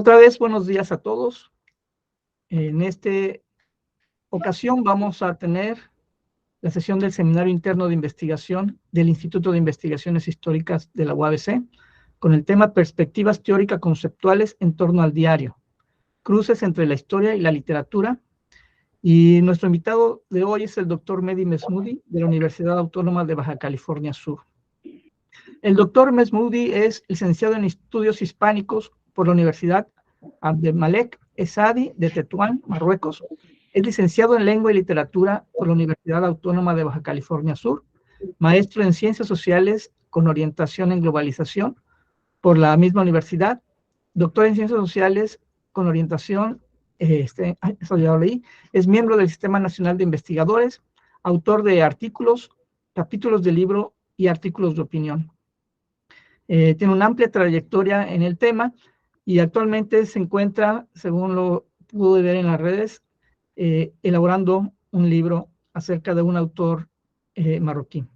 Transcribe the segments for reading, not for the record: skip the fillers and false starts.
Otra vez, buenos días a todos. En esta ocasión vamos a tener la sesión del Seminario Interno de Investigación del Instituto de Investigaciones Históricas de la UABC, con el tema Perspectivas teóricas conceptuales en torno al diario, cruces entre la historia y la literatura. Y nuestro invitado de hoy es el doctor Mehdi Mesmoudi, de la Universidad Autónoma de Baja California Sur. El doctor Mesmoudi es licenciado en Estudios Hispánicos por la Universidad Abdelmalek Essadi de Tetuán, Marruecos. Es licenciado en Lengua y Literatura por la Universidad Autónoma de Baja California Sur, maestro en Ciencias Sociales con orientación en Globalización por la misma universidad, doctor en Ciencias Sociales con orientación, eso ya lo leí, es miembro del Sistema Nacional de Investigadores, autor de artículos, capítulos de libro y artículos de opinión. Tiene una amplia trayectoria en el tema y actualmente se encuentra, según lo pude ver en las redes, elaborando un libro acerca de un autor marroquí.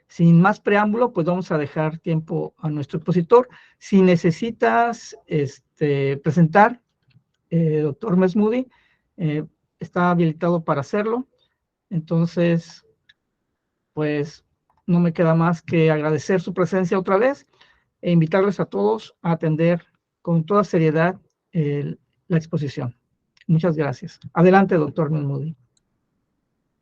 Sin más preámbulo, pues vamos a dejar tiempo a nuestro expositor. Si necesitas presentar, doctor Mesmoudi, está habilitado para hacerlo. Entonces, pues no me queda más que agradecer su presencia otra vez e invitarles a todos a atender con toda seriedad la exposición. Muchas gracias. Adelante, doctor Mesmoudi.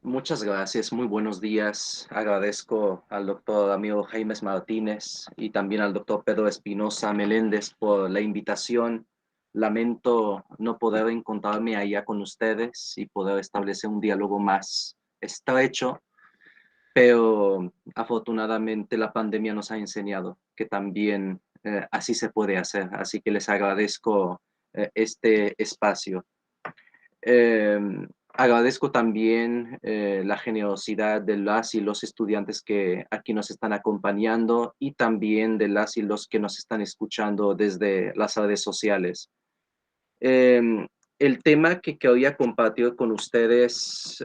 Muchas gracias, muy buenos días. Agradezco al doctor amigo Jaime Martínez y también al doctor Pedro Espinosa Meléndez por la invitación. Lamento no poder encontrarme allá con ustedes y poder establecer un diálogo más estrecho, pero afortunadamente la pandemia nos ha enseñado que también así se puede hacer. Así que les agradezco este espacio. Agradezco también la generosidad de las y los estudiantes que aquí nos están acompañando y también de las y los que nos están escuchando desde las redes sociales. El tema que quería compartir con ustedes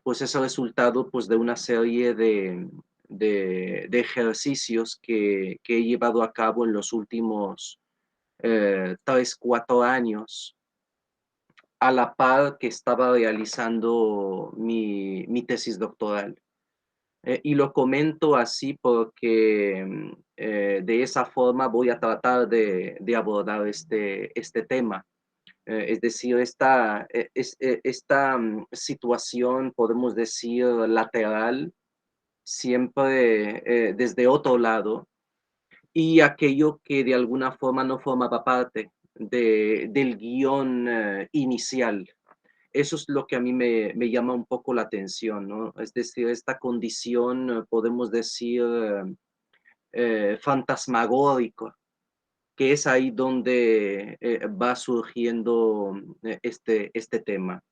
pues es el resultado pues, de una serie de ejercicios que he llevado a cabo en los últimos 3, 4 años, a la par que estaba realizando mi tesis doctoral. Y lo comento así porque de esa forma voy a tratar de abordar este tema. Es decir, esta situación, podemos decir, lateral, siempre desde otro lado, y aquello que de alguna forma no formaba parte del guión inicial. Eso es lo que a mí me llama un poco la atención, ¿no? Es decir, esta condición, podemos decir, fantasmagórica, que es ahí donde va surgiendo este tema.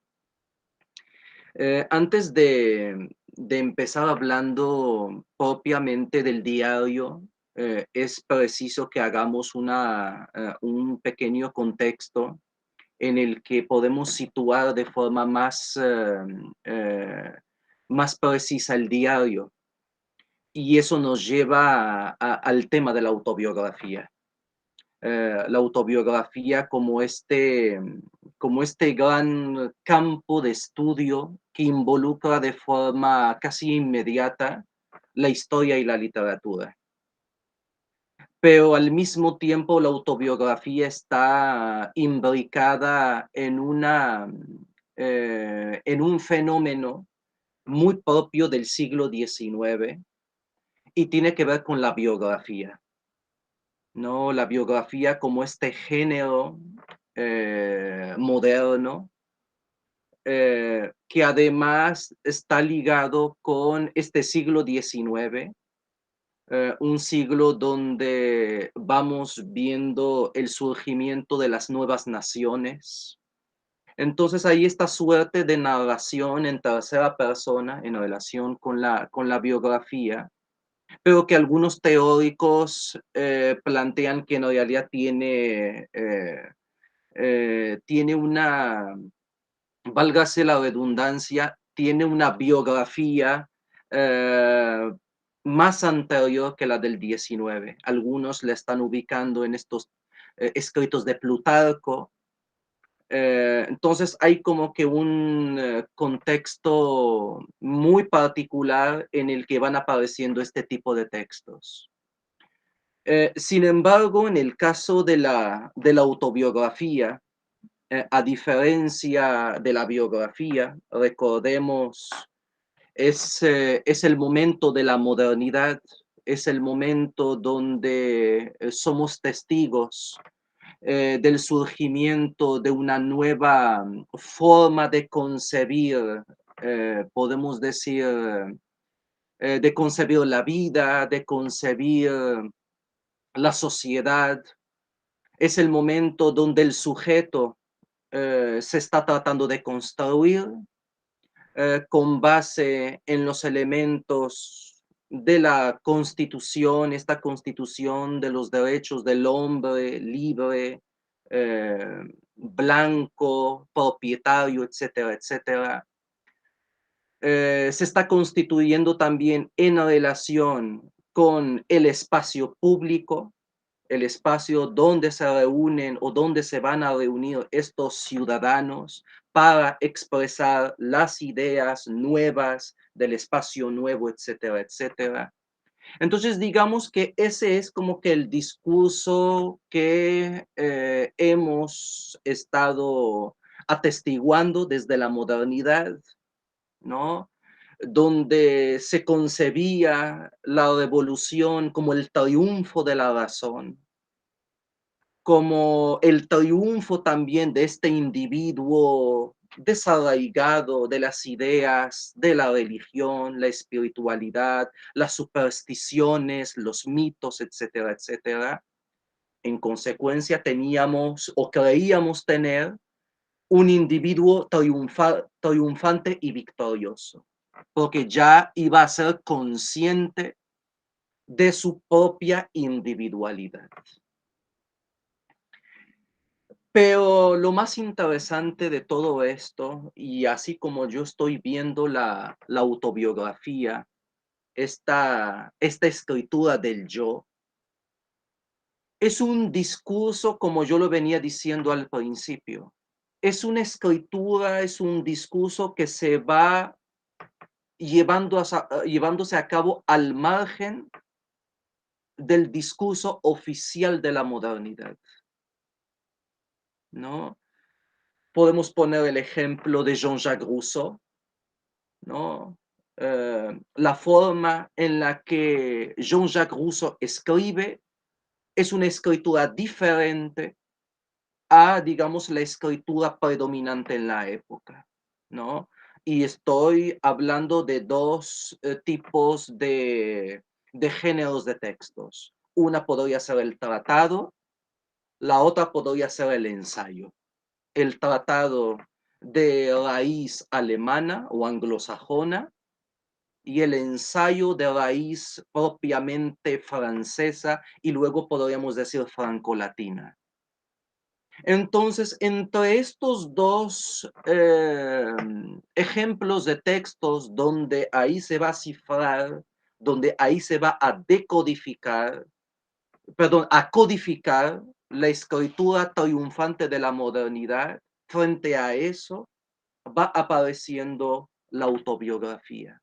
Antes de empezar hablando propiamente del diario, es preciso que hagamos un pequeño contexto en el que podemos situar de forma más precisa el diario. Y eso nos lleva al tema de la autobiografía. La autobiografía como este gran campo de estudio que involucra de forma casi inmediata la historia y la literatura. Pero al mismo tiempo la autobiografía está imbricada en un fenómeno muy propio del siglo XIX y tiene que ver con la biografía, ¿no? La biografía como este género moderno que además está ligado con este siglo XIX, un siglo donde vamos viendo el surgimiento de las nuevas naciones. Entonces hay esta suerte de narración en tercera persona en relación con la biografía, pero que algunos teóricos plantean que en realidad tiene una, válgase la redundancia, tiene una biografía más anterior que la del XIX. Algunos la están ubicando en estos escritos de Plutarco. Entonces hay como que un contexto muy particular en el que van apareciendo este tipo de textos. Sin embargo, en el caso de la autobiografía, a diferencia de la biografía, recordemos, es el momento de la modernidad, es el momento donde somos testigos del surgimiento de una nueva forma de concebir, podemos decir, de concebir la vida, de concebir la sociedad. Es el momento donde el sujeto se está tratando de construir con base en los elementos de la Constitución, esta Constitución de los derechos del hombre libre, blanco, propietario, etcétera, etcétera. Se está constituyendo también en relación con el espacio público, el espacio donde se reúnen o donde se van a reunir estos ciudadanos para expresar las ideas nuevas del espacio nuevo, etcétera, etcétera. Entonces, digamos que ese es como que el discurso que hemos estado atestiguando desde la modernidad, ¿no? Donde se concebía la revolución como el triunfo de la razón, como el triunfo también de este individuo desarraigado de las ideas de la religión, la espiritualidad, las supersticiones, los mitos, etcétera, etcétera. En consecuencia, teníamos o creíamos tener un individuo triunfante y victorioso, porque ya iba a ser consciente de su propia individualidad. Pero lo más interesante de todo esto, y así como yo estoy viendo la autobiografía, esta escritura del yo, es un discurso, como yo lo venía diciendo al principio. Es una escritura, es un discurso que se va llevándose a cabo al margen del discurso oficial de la modernidad, ¿no? Podemos poner el ejemplo de Jean-Jacques Rousseau, ¿no? La forma en la que Jean-Jacques Rousseau escribe es una escritura diferente a, digamos, la escritura predominante en la época, ¿no? Y estoy hablando de dos tipos de géneros de textos. Una podría ser el tratado, la otra podría ser el ensayo. El tratado de raíz alemana o anglosajona y el ensayo de raíz propiamente francesa y luego podríamos decir franco-latina. Entonces, entre estos dos ejemplos de textos donde ahí se va a cifrar, donde ahí se va a decodificar, perdón, a codificar la escritura triunfante de la modernidad, frente a eso va apareciendo la autobiografía.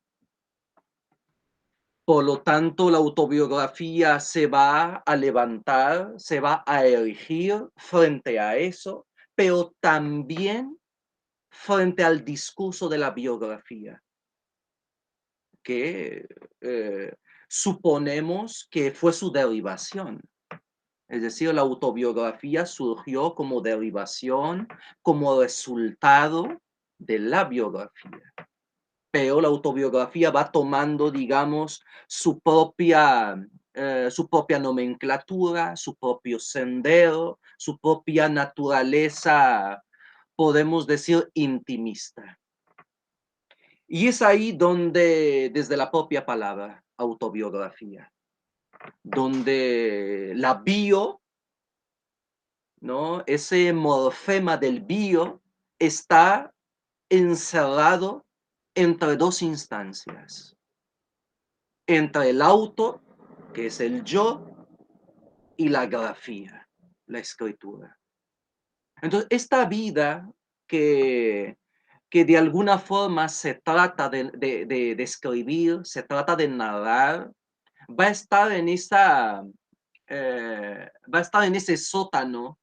Por lo tanto, la autobiografía se va a levantar, se va a erigir frente a eso, pero también frente al discurso de la biografía, que suponemos que fue su derivación. Es decir, la autobiografía surgió como derivación, como resultado de la biografía. Pero la autobiografía va tomando, digamos, su propia nomenclatura, su propio sendero, su propia naturaleza, podemos decir, intimista. Y es ahí donde, desde la propia palabra, autobiografía, donde la bio, ¿no? Ese morfema del bio está encerrado entre dos instancias, entre el auto, que es el yo, y la grafía. la escritura. Entonces, esta vida que de alguna forma se trata de escribir, se trata de narrar, va a estar en va a estar en ese sótano,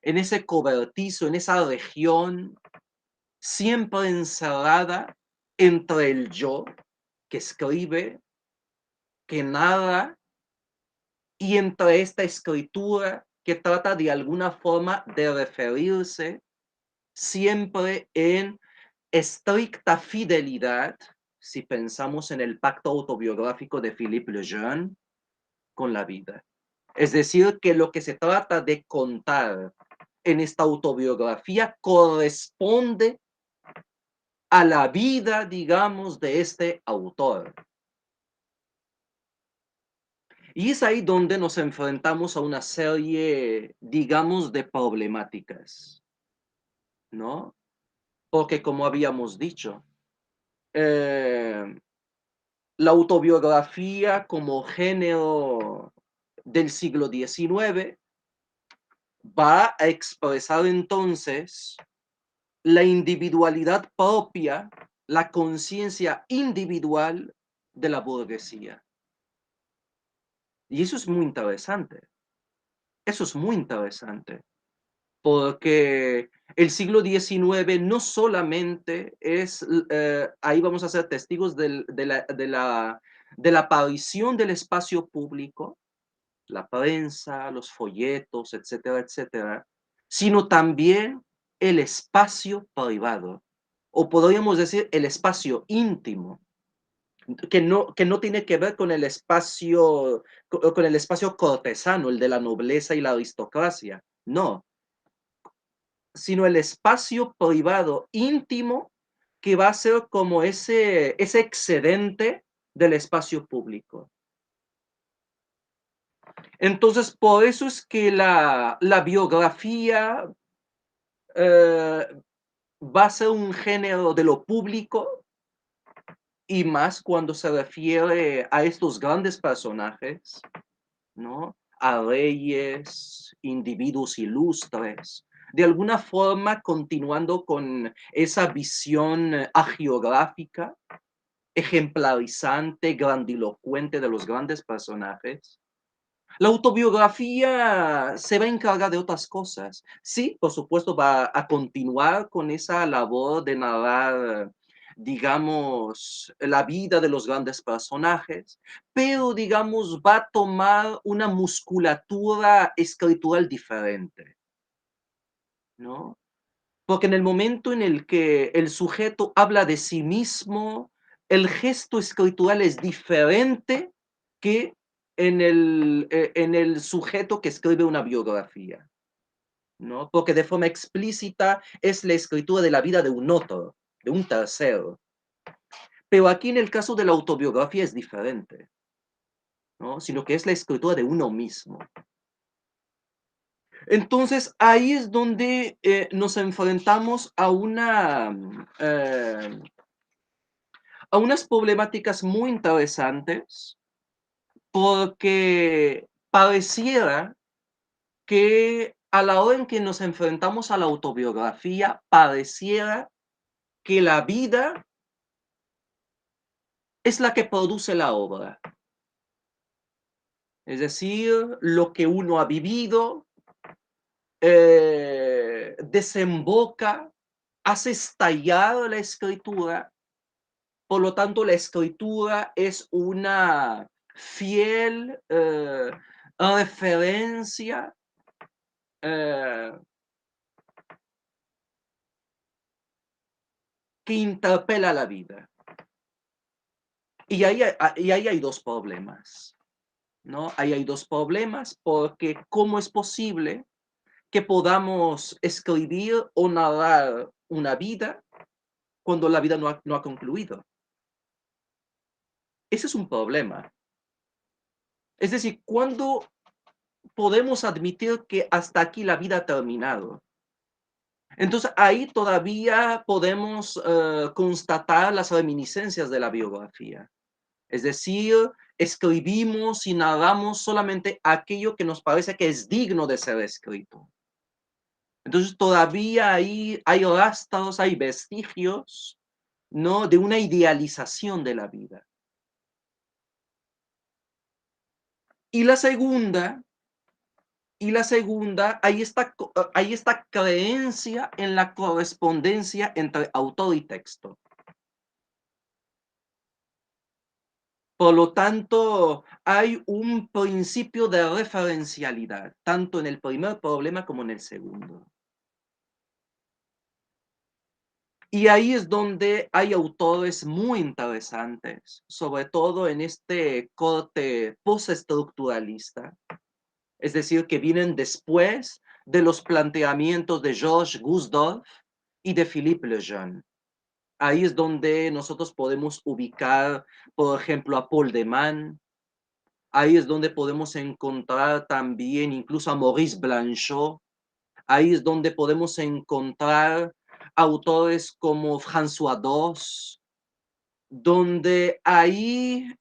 en ese cobertizo, en esa región, siempre encerrada entre el yo que escribe, que narra, y entre esta escritura que trata de alguna forma de referirse siempre en estricta fidelidad, si pensamos en el pacto autobiográfico de Philippe Lejeune, con la vida. Es decir, que lo que se trata de contar en esta autobiografía corresponde a la vida, digamos, de este autor. Y es ahí donde nos enfrentamos a una serie, digamos, de problemáticas, ¿no? Porque como habíamos dicho, la autobiografía como género del siglo XIX va a expresar entonces la individualidad propia, la conciencia individual de la burguesía. Y eso es muy interesante. Eso es muy interesante, porque el siglo XIX no solamente es, ahí vamos a ser testigos de la aparición del espacio público, la prensa, los folletos, etcétera, etcétera, sino también el espacio privado, o podríamos decir el espacio íntimo, que no tiene que ver con el espacio cortesano, el de la nobleza y la aristocracia, no, sino el espacio privado íntimo que va a ser como ese excedente del espacio público. Entonces, por eso es que la biografía va a ser un género de lo público, y más cuando se refiere a estos grandes personajes, ¿no? A reyes, individuos ilustres, de alguna forma continuando con esa visión hagiográfica, ejemplarizante, grandilocuente de los grandes personajes. La autobiografía se va a encargar de otras cosas. Sí, por supuesto, va a continuar con esa labor de narrar, digamos, la vida de los grandes personajes, pero, digamos, va a tomar una musculatura escritural diferente, ¿no? Porque en el momento en el que el sujeto habla de sí mismo, el gesto escritural es diferente que en el sujeto que escribe una biografía, ¿no? Porque de forma explícita es la escritura de la vida de un otro, de un tercero. Pero aquí en el caso de la autobiografía es diferente, ¿no? Sino que es la escritura de uno mismo. Entonces, ahí es donde nos enfrentamos a unas problemáticas muy interesantes, porque pareciera que a la hora en que nos enfrentamos a la autobiografía, pareciera que la vida es la que produce la obra. Es decir, lo que uno ha vivido desemboca, hace estallar la escritura. Por lo tanto, la escritura es una fiel referencia eh, que interpela la vida. Y ahí hay dos problemas, ¿no? Ahí hay dos problemas, porque ¿cómo es posible que podamos escribir o narrar una vida cuando la vida no ha concluido? Ese es un problema. Es decir, ¿cuándo podemos admitir que hasta aquí la vida ha terminado? Entonces ahí todavía podemos constatar las reminiscencias de la biografía. Es decir, escribimos y narramos solamente aquello que nos parece que es digno de ser escrito. Entonces todavía hay rastros, hay vestigios, ¿no?, de una idealización de la vida. Y la segunda, hay esta creencia en la correspondencia entre autor y texto. Por lo tanto, hay un principio de referencialidad, tanto en el primer problema como en el segundo. Y ahí es donde hay autores muy interesantes, sobre todo en este corte postestructuralista, es decir, que vienen después de los planteamientos de Georges Gusdorff y de Philippe Lejeune. Ahí es donde nosotros podemos ubicar, por ejemplo, a Paul de Man. Ahí es donde podemos encontrar también incluso a Maurice Blanchot. Ahí es donde podemos encontrar autores como François Dos, donde ahí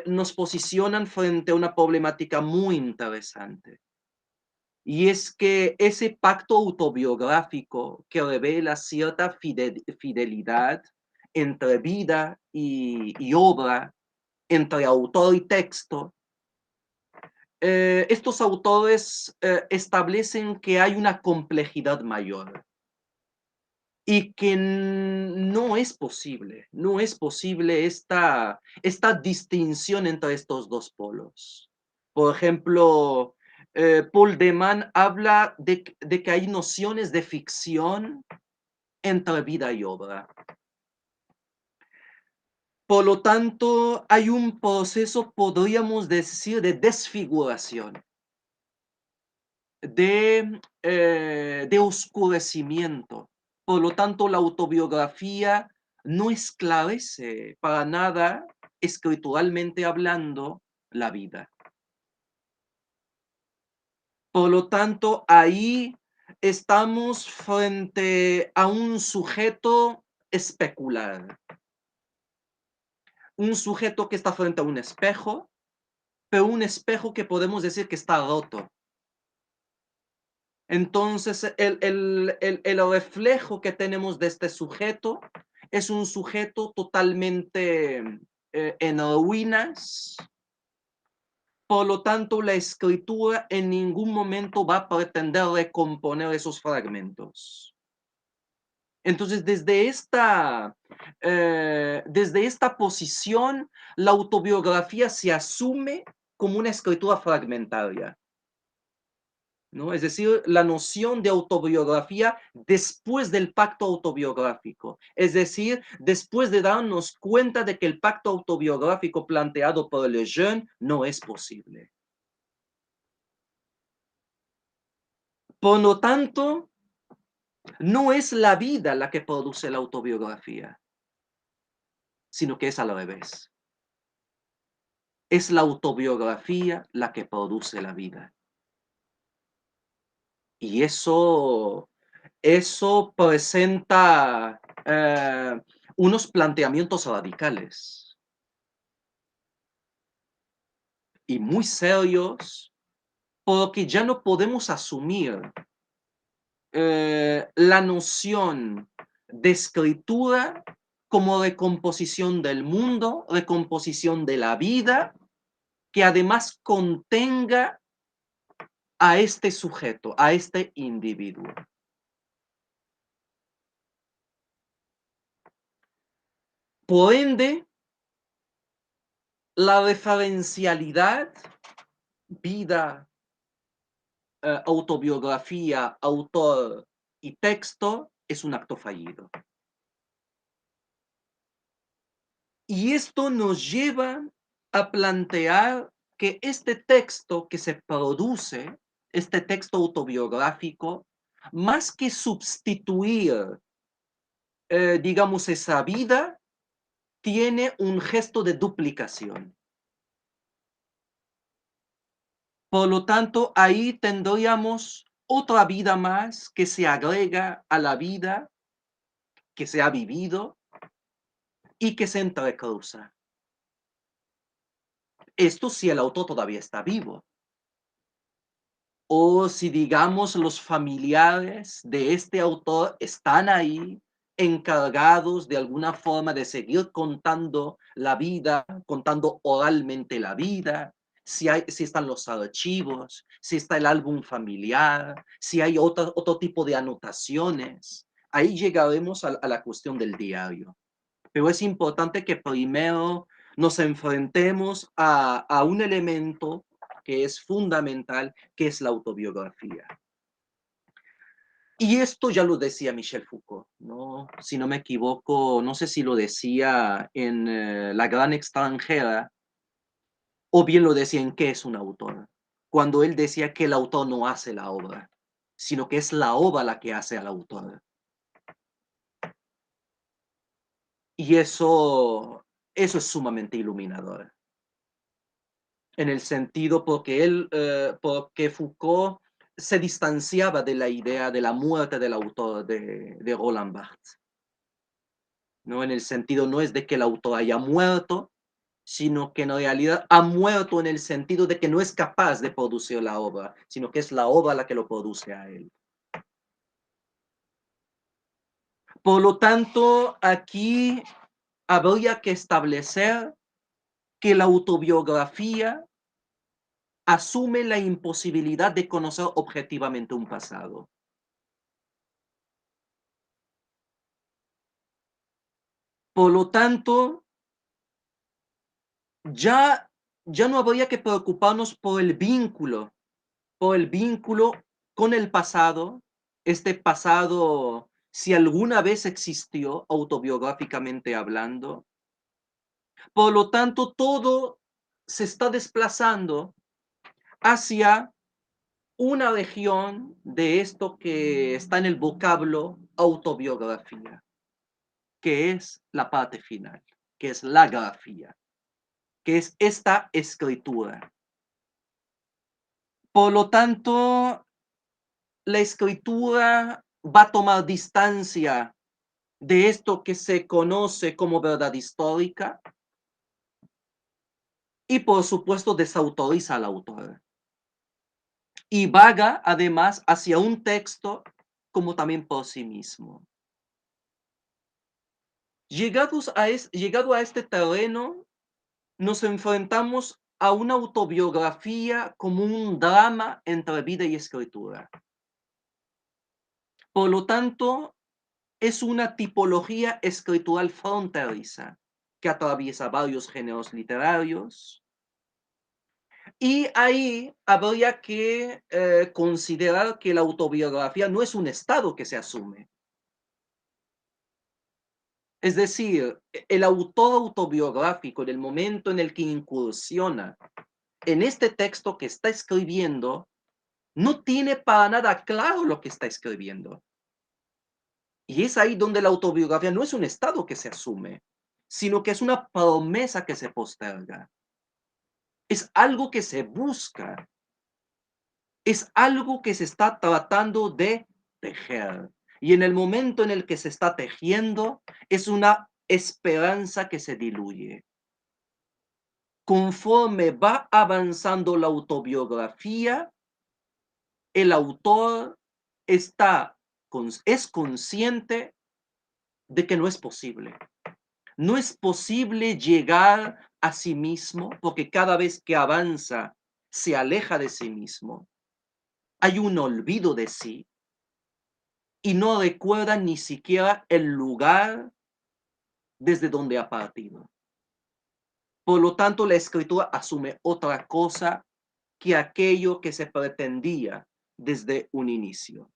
nos posicionan frente a una problemática muy interesante. Y es que ese pacto autobiográfico que revela cierta fidelidad entre vida y obra, entre autor y texto, estos autores establecen que hay una complejidad mayor y que no es posible esta distinción entre estos dos polos. Por ejemplo, Paul de Man habla de que hay nociones de ficción entre vida y obra. Por lo tanto, hay un proceso, podríamos decir, de desfiguración, de oscurecimiento. Por lo tanto, la autobiografía no esclarece para nada, escrituralmente hablando, la vida. Por lo tanto, ahí estamos frente a un sujeto especular, un sujeto que está frente a un espejo, pero un espejo que podemos decir que está roto. Entonces, el reflejo que tenemos de este sujeto es un sujeto totalmente en ruinas. Por lo tanto, la escritura en ningún momento va a pretender recomponer esos fragmentos. Entonces, desde esta posición, la autobiografía se asume como una escritura fragmentaria, ¿no? Es decir, la noción de autobiografía después del pacto autobiográfico. Es decir, después de darnos cuenta de que el pacto autobiográfico planteado por Lejeune no es posible. Por lo tanto, no es la vida la que produce la autobiografía, sino que es al revés. Es la autobiografía la que produce la vida. Y eso presenta unos planteamientos radicales y muy serios, porque ya no podemos asumir la noción de escritura como recomposición del mundo, recomposición de la vida, que además contenga a este sujeto, a este individuo. Por ende, la referencialidad, vida, autobiografía, autor y texto es un acto fallido. Y esto nos lleva a plantear que este texto que se produce, este texto autobiográfico, más que sustituir, digamos, esa vida, tiene un gesto de duplicación. Por lo tanto, ahí tendríamos otra vida más que se agrega a la vida que se ha vivido y que se entrecruza. Esto si el autor todavía está vivo. O si, digamos, los familiares de este autor están ahí encargados de alguna forma de seguir contando la vida, contando oralmente la vida, si están los archivos, si está el álbum familiar, si hay otro tipo de anotaciones. Ahí llegaremos a la cuestión del diario. Pero es importante que primero nos enfrentemos a un elemento que es fundamental, que es la autobiografía. Y esto ya lo decía Michel Foucault, ¿no? Si no me equivoco, no sé si lo decía en La Gran Extranjera, o bien lo decía en ¿Qué es un autor? Cuando él decía que el autor no hace la obra, sino que es la obra la que hace al autor. Y eso es sumamente iluminador. En el sentido porque Foucault se distanciaba de la idea de la muerte del autor de Roland Barthes, ¿no? En el sentido no es de que el autor haya muerto, sino que en realidad ha muerto en el sentido de que no es capaz de producir la obra, sino que es la obra la que lo produce a él. Por lo tanto, aquí habría que establecer que la autobiografía asume la imposibilidad de conocer objetivamente un pasado. Por lo tanto, ya no habría que preocuparnos por el vínculo con el pasado, este pasado, si alguna vez existió, autobiográficamente hablando. Por lo tanto, todo se está desplazando hacia una región de esto que está en el vocablo autobiografía, que es la parte final, que es la grafía, que es esta escritura. Por lo tanto, la escritura va a tomar distancia de esto que se conoce como verdad histórica y, por supuesto, desautoriza al autor. Y vaga, además, hacia un texto como también por sí mismo. Llegado a este terreno, nos enfrentamos a una autobiografía como un drama entre vida y escritura. Por lo tanto, es una tipología escritural fronteriza que atraviesa varios géneros literarios. Y ahí habría que considerar que la autobiografía no es un estado que se asume. Es decir, el autor autobiográfico, en el momento en el que incursiona en este texto que está escribiendo, no tiene para nada claro lo que está escribiendo. Y es ahí donde la autobiografía no es un estado que se asume, sino que es una promesa que se posterga. Es algo que se busca. Es algo que se está tratando de tejer. Y en el momento en el que se está tejiendo, es una esperanza que se diluye. Conforme va avanzando la autobiografía, el autor es consciente de que no es posible. No es posible llegar a sí mismo porque cada vez que avanza se aleja de sí mismo. Hay un olvido de sí y no recuerda ni siquiera el lugar desde donde ha partido. Por lo tanto, la escritura asume otra cosa que aquello que se pretendía desde un inicio.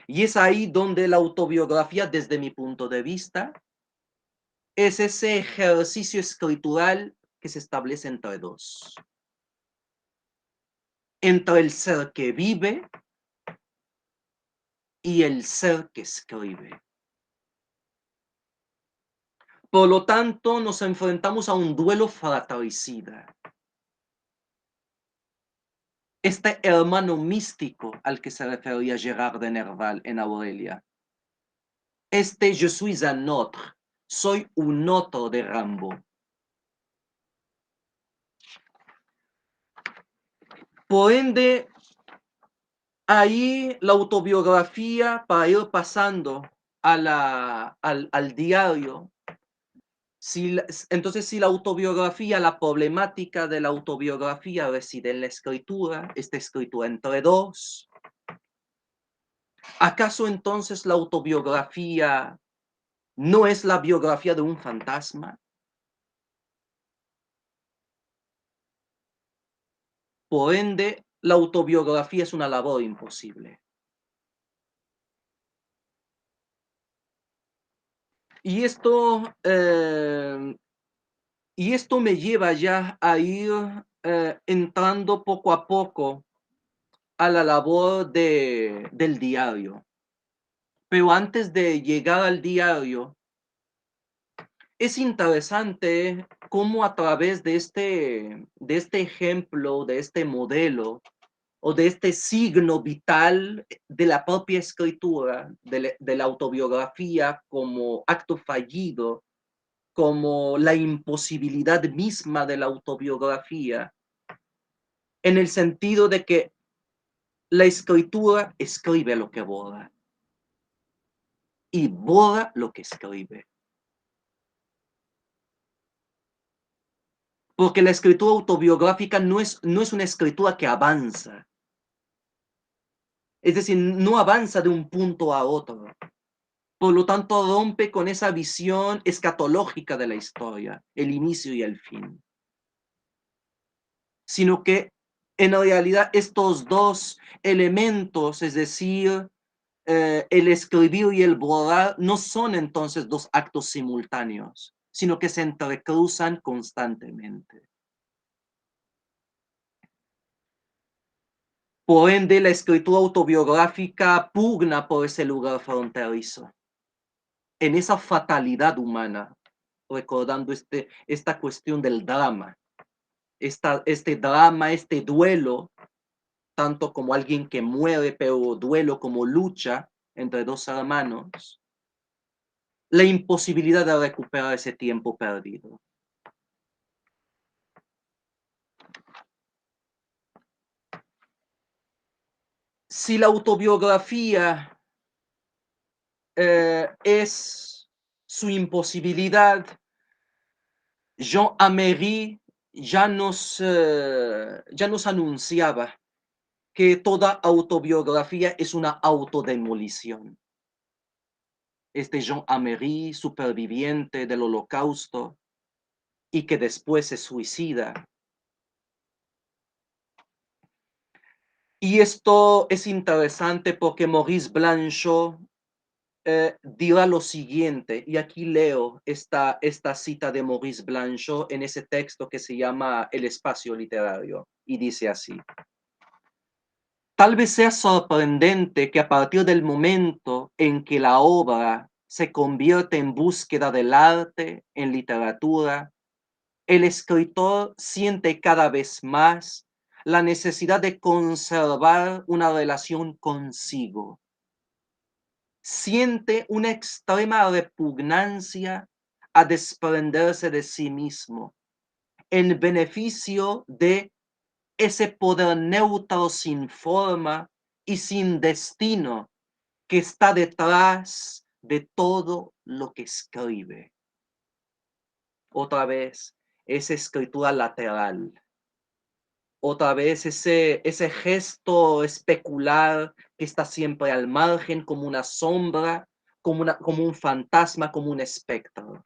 Y es ahí donde la autobiografía, desde mi punto de vista, es ese ejercicio escritural que se establece entre dos. Entre el ser que vive y el ser que escribe. Por lo tanto, nos enfrentamos a un duelo fratricida. Este hermano místico al que se refería Gérard de Nerval en Aurelia. Este je suis un autre, soy un otro de Rimbaud. Por ende, ahí la autobiografía, para ir pasando al diario, entonces si la autobiografía, la problemática de la autobiografía reside en la escritura, esta escritura entre dos, ¿acaso entonces la autobiografía no es la biografía de un fantasma? Por ende, la autobiografía es una labor imposible. Y esto me lleva ya a ir entrando poco a poco a la labor del diario. Pero antes de llegar al diario, es interesante cómo a través de este ejemplo, de este modelo o de este signo vital de la propia escritura, de la autobiografía como acto fallido, como la imposibilidad misma de la autobiografía, en el sentido de que la escritura escribe lo que borra y borra lo que escribe. Porque la escritura autobiográfica no es una escritura que avanza. Es decir, no avanza de un punto a otro. Por lo tanto, rompe con esa visión escatológica de la historia, el inicio y el fin. Sino que en realidad estos dos elementos, es decir, el escribir y el borrar, no son entonces dos actos simultáneos, sino que se entrecruzan constantemente. Por ende, la escritura autobiográfica pugna por ese lugar fronterizo, en esa fatalidad humana, recordando esta cuestión del drama, este drama, este duelo, tanto como alguien que muere, pero duelo como lucha entre dos hermanos, la imposibilidad de recuperar ese tiempo perdido. Si la autobiografía es su imposibilidad, Jean Améry ya nos anunciaba que toda autobiografía es una autodemolición. Este Jean Améry, superviviente del Holocausto y que después se suicida. Y esto es interesante porque Maurice Blanchot dirá lo siguiente, y aquí leo esta cita de Maurice Blanchot en ese texto que se llama El espacio literario, y dice así: tal vez sea sorprendente que a partir del momento en que la obra se convierte en búsqueda del arte, en literatura, el escritor siente cada vez más la necesidad de conservar una relación consigo. Siente una extrema repugnancia a desprenderse de sí mismo en beneficio de ese poder neutro sin forma y sin destino que está detrás de todo lo que escribe. Otra vez, esa escritura lateral. Otra vez ese gesto especular que está siempre al margen como una sombra, como un fantasma, como un espectro.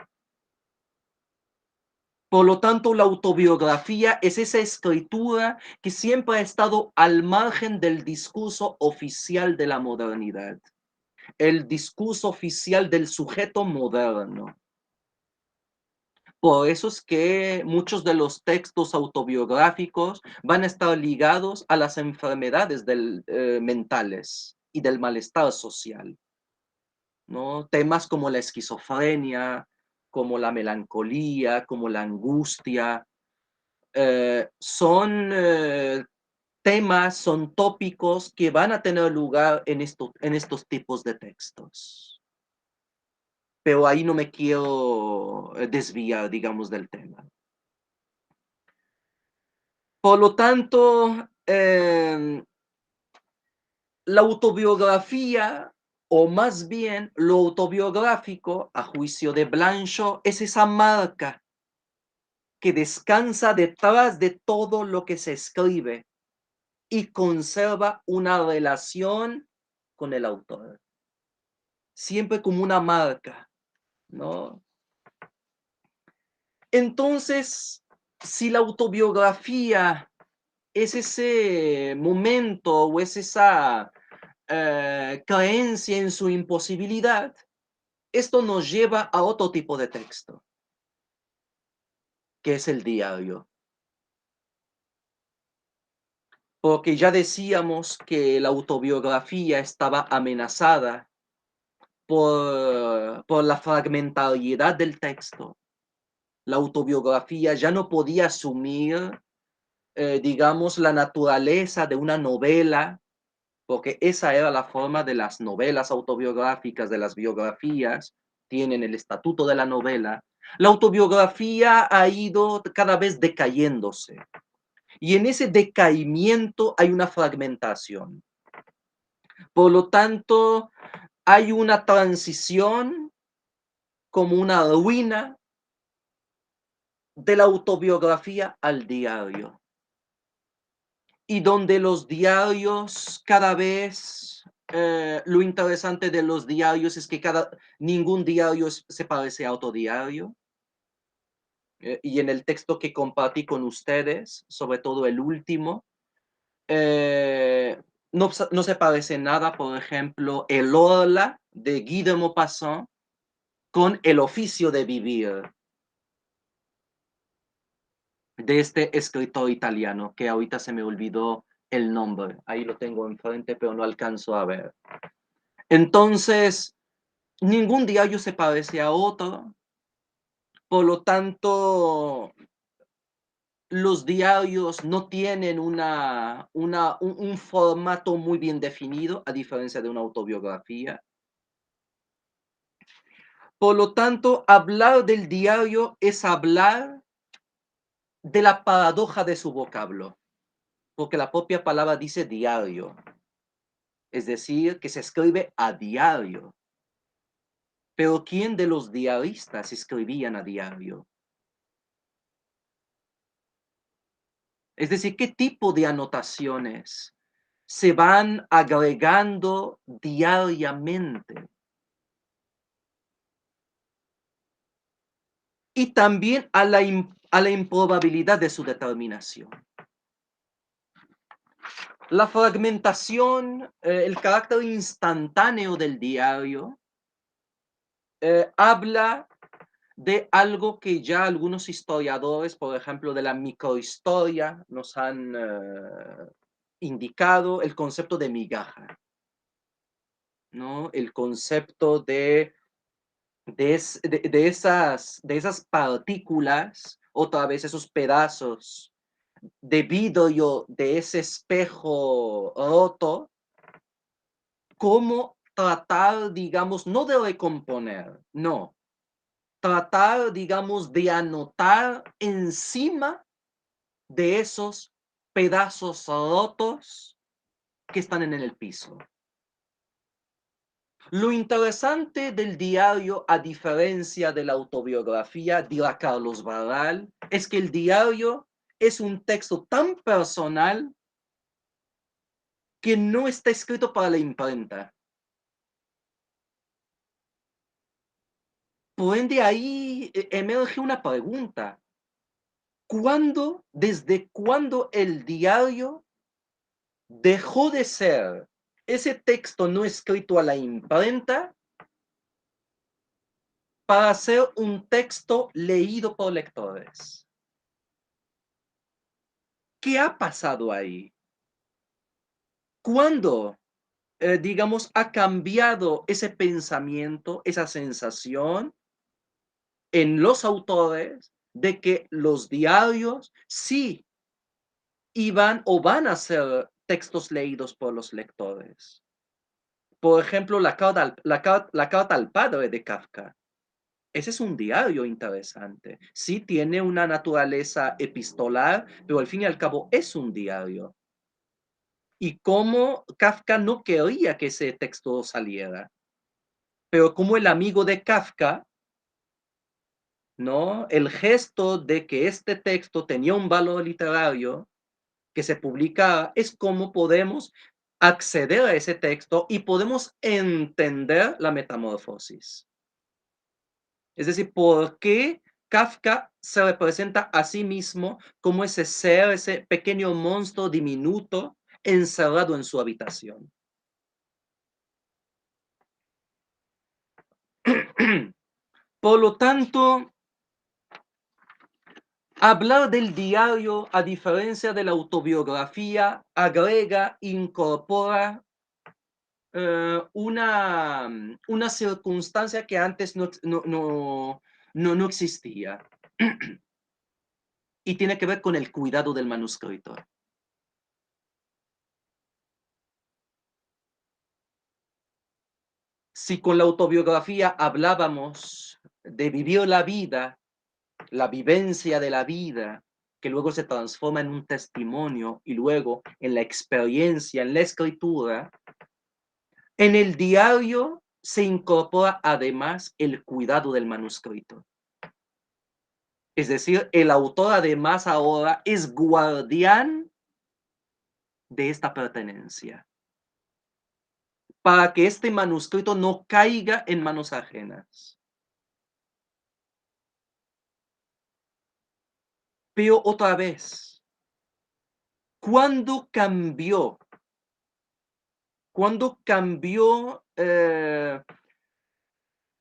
Por lo tanto, la autobiografía es esa escritura que siempre ha estado al margen del discurso oficial de la modernidad, el discurso oficial del sujeto moderno. Por eso es que muchos de los textos autobiográficos van a estar ligados a las enfermedades mentales y del malestar social, ¿no? Temas como la esquizofrenia, como la melancolía, como la angustia, son temas, son tópicos que van a tener lugar en estos tipos de textos. Pero ahí no me quiero desviar, digamos, del tema. Por lo tanto, em, la autobiografía, o más bien lo autobiográfico, a juicio de Blanchot, es esa marca que descansa detrás de todo lo que se escribe y conserva una relación con el autor. Siempre como una marca, ¿no? Entonces, si la autobiografía es ese momento o es esa creencia en su imposibilidad, esto nos lleva a otro tipo de texto, que es el diario. Porque ya decíamos que la autobiografía estaba amenazada por la fragmentariedad del texto. La autobiografía ya no podía asumir, digamos, la naturaleza de una novela, porque esa era la forma de las novelas autobiográficas, de las biografías, tienen el estatuto de la novela. La autobiografía ha ido cada vez decayéndose. Y en ese decaimiento hay una fragmentación. Por lo tanto, hay una transición como una ruina de la autobiografía al diario. Y donde los diarios cada vez, lo interesante de los diarios es que ningún diario se parece a otro diario. Y en el texto que compartí con ustedes, sobre todo el último, no se parece nada, por ejemplo, el Orla de Guy de Maupassant con el oficio de vivir de este escritor italiano, que ahorita se me olvidó el nombre. Ahí lo tengo enfrente, pero no alcanzo a ver. Entonces, ningún diario se parece a otro. Por lo tanto, los diarios no tienen un formato muy bien definido, a diferencia de una autobiografía. Por lo tanto, hablar del diario es hablar de la paradoja de su vocablo, porque la propia palabra dice diario, es decir, que se escribe a diario. Pero ¿quién de los diaristas escribían a diario? Es decir, ¿qué tipo de anotaciones se van agregando diariamente? Y también a la improbabilidad de su determinación. La fragmentación, el carácter instantáneo del diario, habla de algo que ya algunos historiadores, por ejemplo, de la microhistoria, nos han indicado el concepto de migaja, ¿no? El concepto de esas partículas, otra vez esos pedazos de vidrio de ese espejo roto, cómo tratar, digamos, no de recomponer, no, tratar, digamos, de anotar encima de esos pedazos rotos que están en el piso. Lo interesante del diario, a diferencia de la autobiografía, dirá Carlos Barral, es que el diario es un texto tan personal que no está escrito para la imprenta. Por ende, ahí emerge una pregunta. ¿Desde cuándo el diario dejó de ser ese texto no escrito a la imprenta para ser un texto leído por lectores? ¿Qué ha pasado ahí? ¿Cuándo, digamos, ha cambiado ese pensamiento, esa sensación en los autores de que los diarios sí iban o van a ser textos leídos por los lectores? Por ejemplo, la carta al padre de Kafka. Ese es un diario interesante. Sí tiene una naturaleza epistolar, pero al fin y al cabo es un diario. y cómo Kafka no quería que ese texto saliera. Pero como el amigo de Kafka, ¿no? El gesto de que este texto tenía un valor literario que se publicaba es cómo podemos acceder a ese texto y podemos entender la metamorfosis. Es decir, ¿por qué Kafka se representa a sí mismo como ese ser, ese pequeño monstruo diminuto encerrado en su habitación? Por lo tanto, hablar del diario, a diferencia de la autobiografía, agrega, incorpora una circunstancia que antes no existía y tiene que ver con el cuidado del manuscrito. Si con la autobiografía hablábamos de vivir la vida, la vivencia de la vida, que luego se transforma en un testimonio y luego en la experiencia, en la escritura, en el diario se incorpora además el cuidado del manuscrito. Es decir, el autor además ahora es guardián de esta pertenencia, para que este manuscrito no caiga en manos ajenas. Pero otra vez, ¿cuándo cambió? ¿Cuándo cambió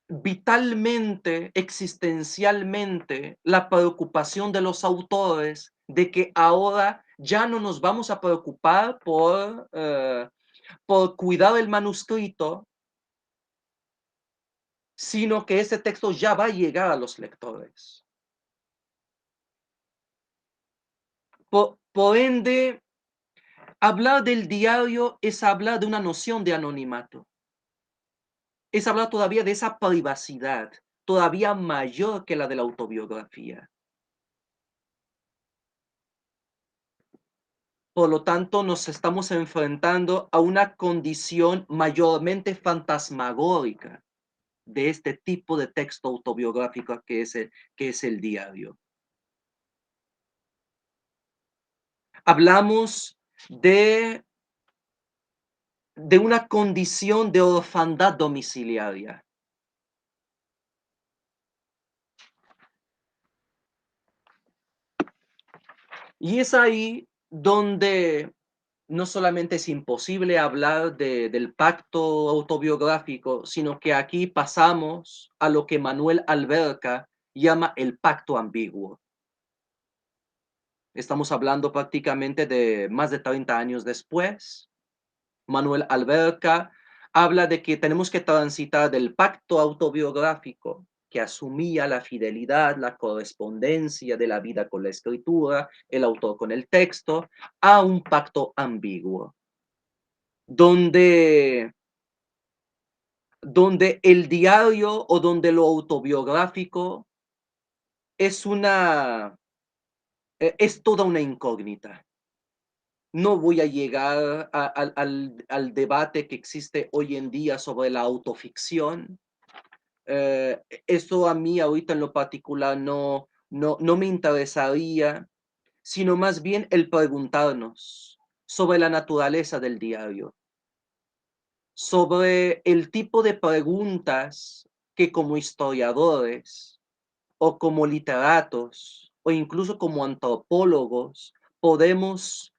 vitalmente, existencialmente, la preocupación de los autores de que ahora ya no nos vamos a preocupar por cuidar el manuscrito, sino que ese texto ya va a llegar a los lectores? Por ende, hablar del diario es hablar de una noción de anonimato, es hablar todavía de esa privacidad, todavía mayor que la de la autobiografía. Por lo tanto, nos estamos enfrentando a una condición mayormente fantasmagórica de este tipo de texto autobiográfico que es el diario. Hablamos de una condición de orfandad domiciliaria. Y es ahí donde no solamente es imposible hablar del pacto autobiográfico, sino que aquí pasamos a lo que Manuel Alberca llama el pacto ambiguo. Estamos hablando prácticamente de más de 30 años después. Manuel Alberca habla de que tenemos que transitar del pacto autobiográfico que asumía la fidelidad, la correspondencia de la vida con la escritura, el autor con el texto, a un pacto ambiguo, donde, donde el diario o donde lo autobiográfico es es toda una incógnita. No voy a llegar al debate que existe hoy en día sobre la autoficción. Eso a mí ahorita en lo particular no me interesaría, sino más bien el preguntarnos sobre la naturaleza del diario, sobre el tipo de preguntas que como historiadores o como literatos o incluso como antropólogos podemos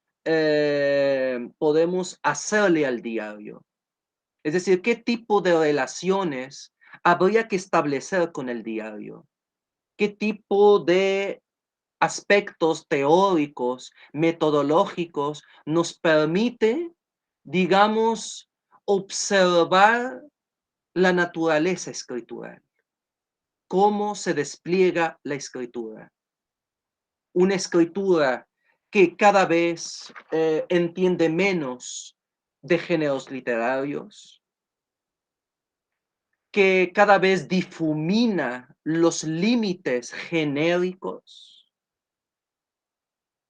hacerle al diario. Es decir, ¿qué tipo de relaciones habría que establecer con el diario? ¿Qué tipo de aspectos teóricos, metodológicos nos permite, digamos, observar la naturaleza escritural? ¿Cómo se despliega la escritura? Una escritura que cada vez entiende menos de géneros literarios, que cada vez difumina los límites genéricos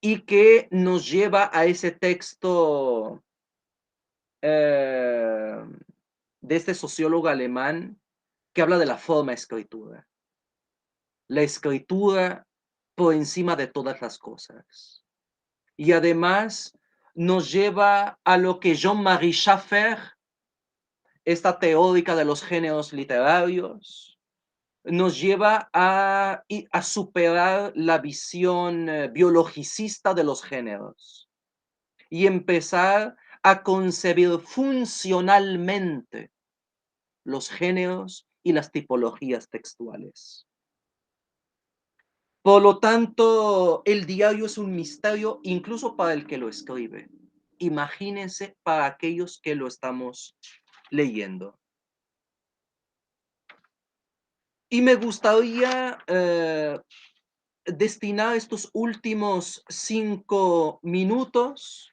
y que nos lleva a ese texto de este sociólogo alemán que habla de la forma escritura. La escritura por encima de todas las cosas. Y además nos lleva a lo que Jean-Marie Schaffer, esta teórica de los géneros literarios, nos lleva a superar la visión biologicista de los géneros y empezar a concebir funcionalmente los géneros y las tipologías textuales. Por lo tanto, el diario es un misterio incluso para el que lo escribe. Imagínense para aquellos que lo estamos leyendo. Y me gustaría destinar estos últimos 5 minutos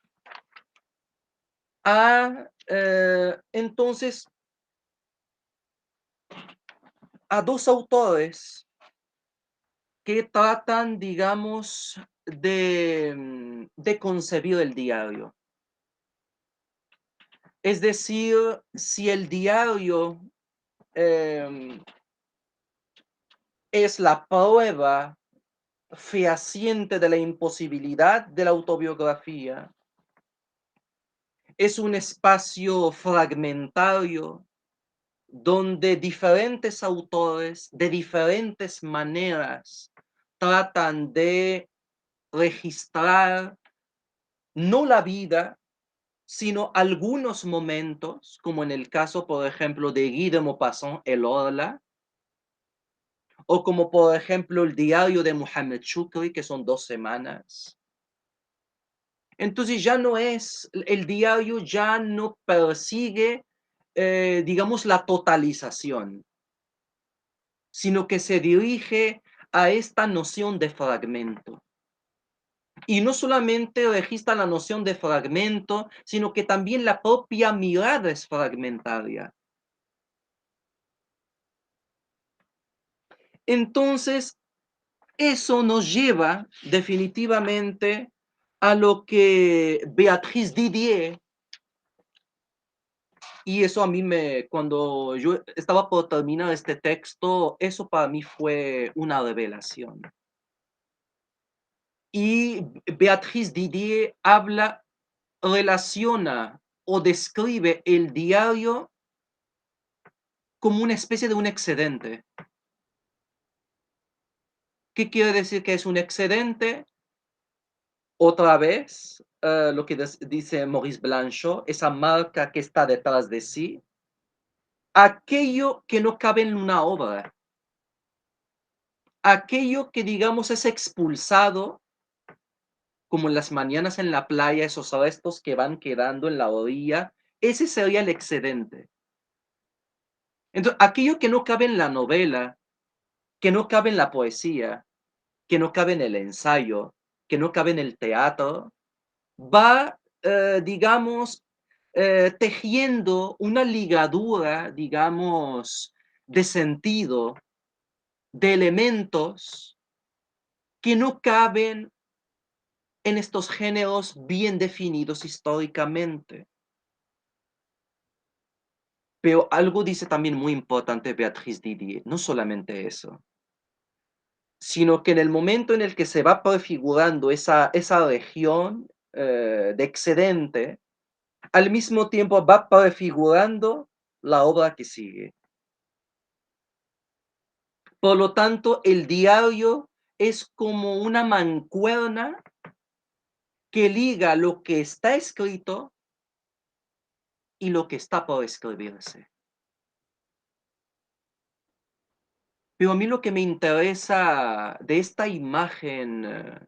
entonces a 2 autores que tratan, digamos, de concebir el diario. Es decir, si el diario es la prueba fehaciente de la imposibilidad de la autobiografía, es un espacio fragmentario donde diferentes autores de diferentes maneras tratan de registrar no la vida, sino algunos momentos, como en el caso, por ejemplo, de Guy de Maupassant, El Orla, o como por ejemplo el diario de Mohamed Shukri, que son 2 semanas. Entonces ya no es, el diario ya no persigue, digamos, la totalización, sino que se dirige a esta noción de fragmento. Y no solamente registra la noción de fragmento, sino que también la propia mirada es fragmentaria. Entonces, eso nos lleva definitivamente a lo que Beatrice Didier, y eso a mí cuando yo estaba por terminar este texto, eso para mí fue una revelación. Y Beatrice Didier relaciona o describe el diario como una especie de un excedente. ¿Qué quiere decir que es un excedente? Otra vez, lo que dice Maurice Blanchot, esa marca que está detrás de sí, aquello que no cabe en una obra, aquello que digamos es expulsado, como en las mañanas en la playa, esos restos que van quedando en la orilla, ese sería el excedente. Entonces, aquello que no cabe en la novela, que no cabe en la poesía, que no cabe en el ensayo, que no cabe en el teatro, va, digamos, tejiendo una ligadura, digamos, de sentido, de elementos que no caben en estos géneros bien definidos históricamente. Pero algo dice también muy importante Beatrice Didier, no solamente eso, sino que en el momento en el que se va prefigurando esa región de excedente, al mismo tiempo va prefigurando la obra que sigue. Por lo tanto, el diario es como una mancuerna que liga lo que está escrito y lo que está por escribirse. Pero a mí lo que me interesa de esta imagen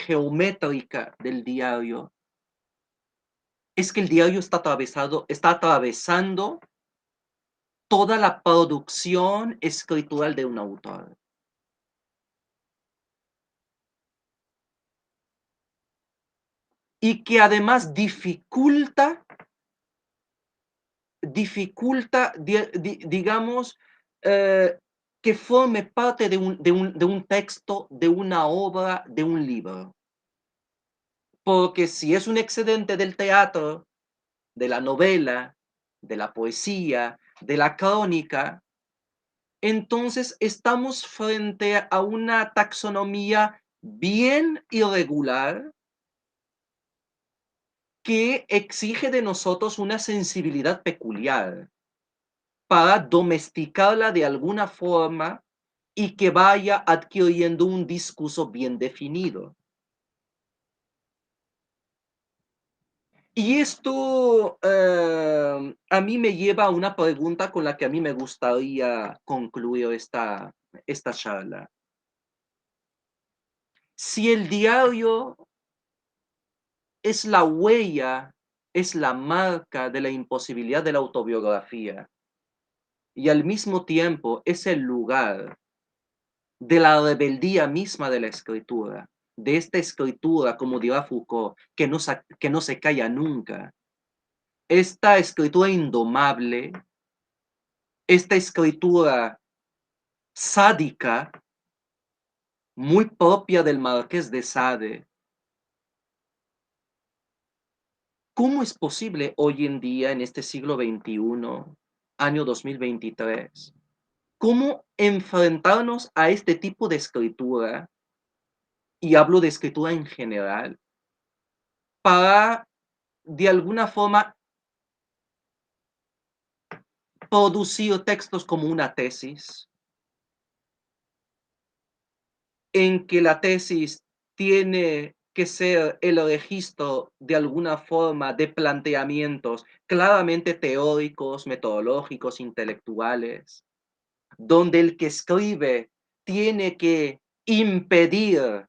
geométrica del diario es que el diario está atravesando toda la producción escritural de un autor. Y que además dificulta, digamos, que forme parte de un texto, de una obra, de un libro. Porque si es un excedente del teatro, de la novela, de la poesía, de la crónica, entonces estamos frente a una taxonomía bien irregular que exige de nosotros una sensibilidad peculiar para domesticarla de alguna forma y que vaya adquiriendo un discurso bien definido. Y esto a mí me lleva a una pregunta con la que a mí me gustaría concluir esta charla. Si el diario es la huella, es la marca de la imposibilidad de la autobiografía y al mismo tiempo es el lugar de la rebeldía misma de la escritura, de esta escritura, como dirá Foucault, que no se calla nunca. Esta escritura indomable, esta escritura sádica, muy propia del Marqués de Sade. ¿Cómo es posible hoy en día, en este siglo XXI, año 2023, cómo enfrentarnos a este tipo de escritura, y hablo de escritura en general, para de alguna forma producir textos como una tesis, en que la tesis tiene que ser el registro de alguna forma de planteamientos claramente teóricos, metodológicos, intelectuales, donde el que escribe tiene que impedir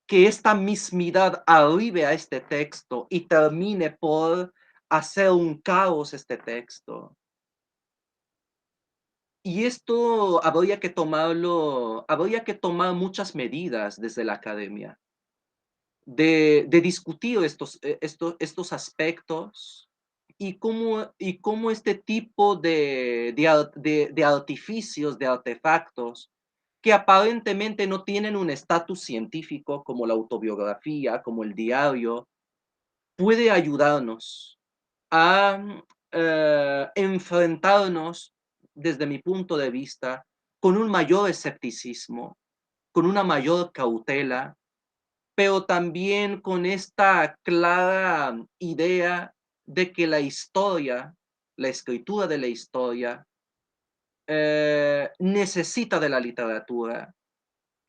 que esta mismidad arribe a este texto y termine por hacer un caos este texto. Y esto habría que tomar muchas medidas desde la academia, de discutir estos aspectos y cómo este tipo de artificios, de artefactos, que aparentemente no tienen un estatus científico como la autobiografía, como el diario, puede ayudarnos a enfrentarnos, desde mi punto de vista, con un mayor escepticismo, con una mayor cautela, pero también con esta clara idea de que la historia, la escritura de la historia, necesita de la literatura,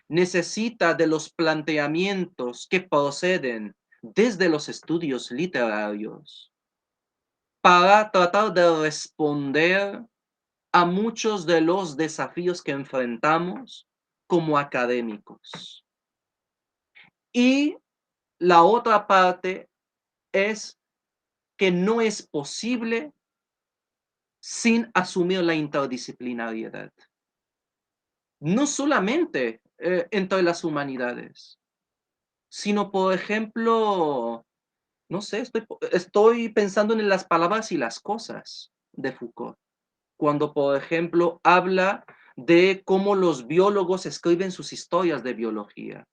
necesita de los planteamientos que proceden desde los estudios literarios para tratar de responder a muchos de los desafíos que enfrentamos como académicos. Y la otra parte es que no es posible sin asumir la interdisciplinariedad. No solamente entre las humanidades, sino, por ejemplo, no sé, estoy pensando en las palabras y las cosas de Foucault. Cuando, por ejemplo, habla de cómo los biólogos escriben sus historias de biología.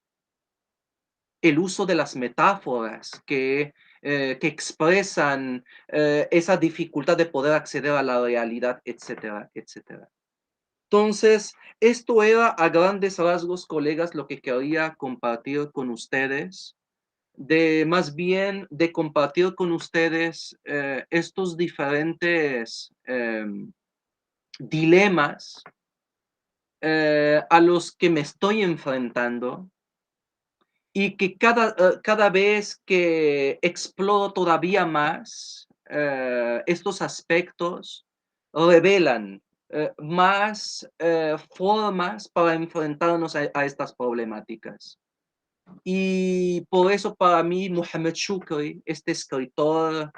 El uso de las metáforas que expresan esa dificultad de poder acceder a la realidad, etcétera, etcétera. Entonces, esto era a grandes rasgos, colegas, lo que quería compartir con ustedes, más bien de compartir con ustedes estos diferentes dilemas a los que me estoy enfrentando y que cada vez que exploro todavía más estos aspectos, revelan más formas para enfrentarnos a estas problemáticas. Y por eso para mí Mohamed Shukri, este escritor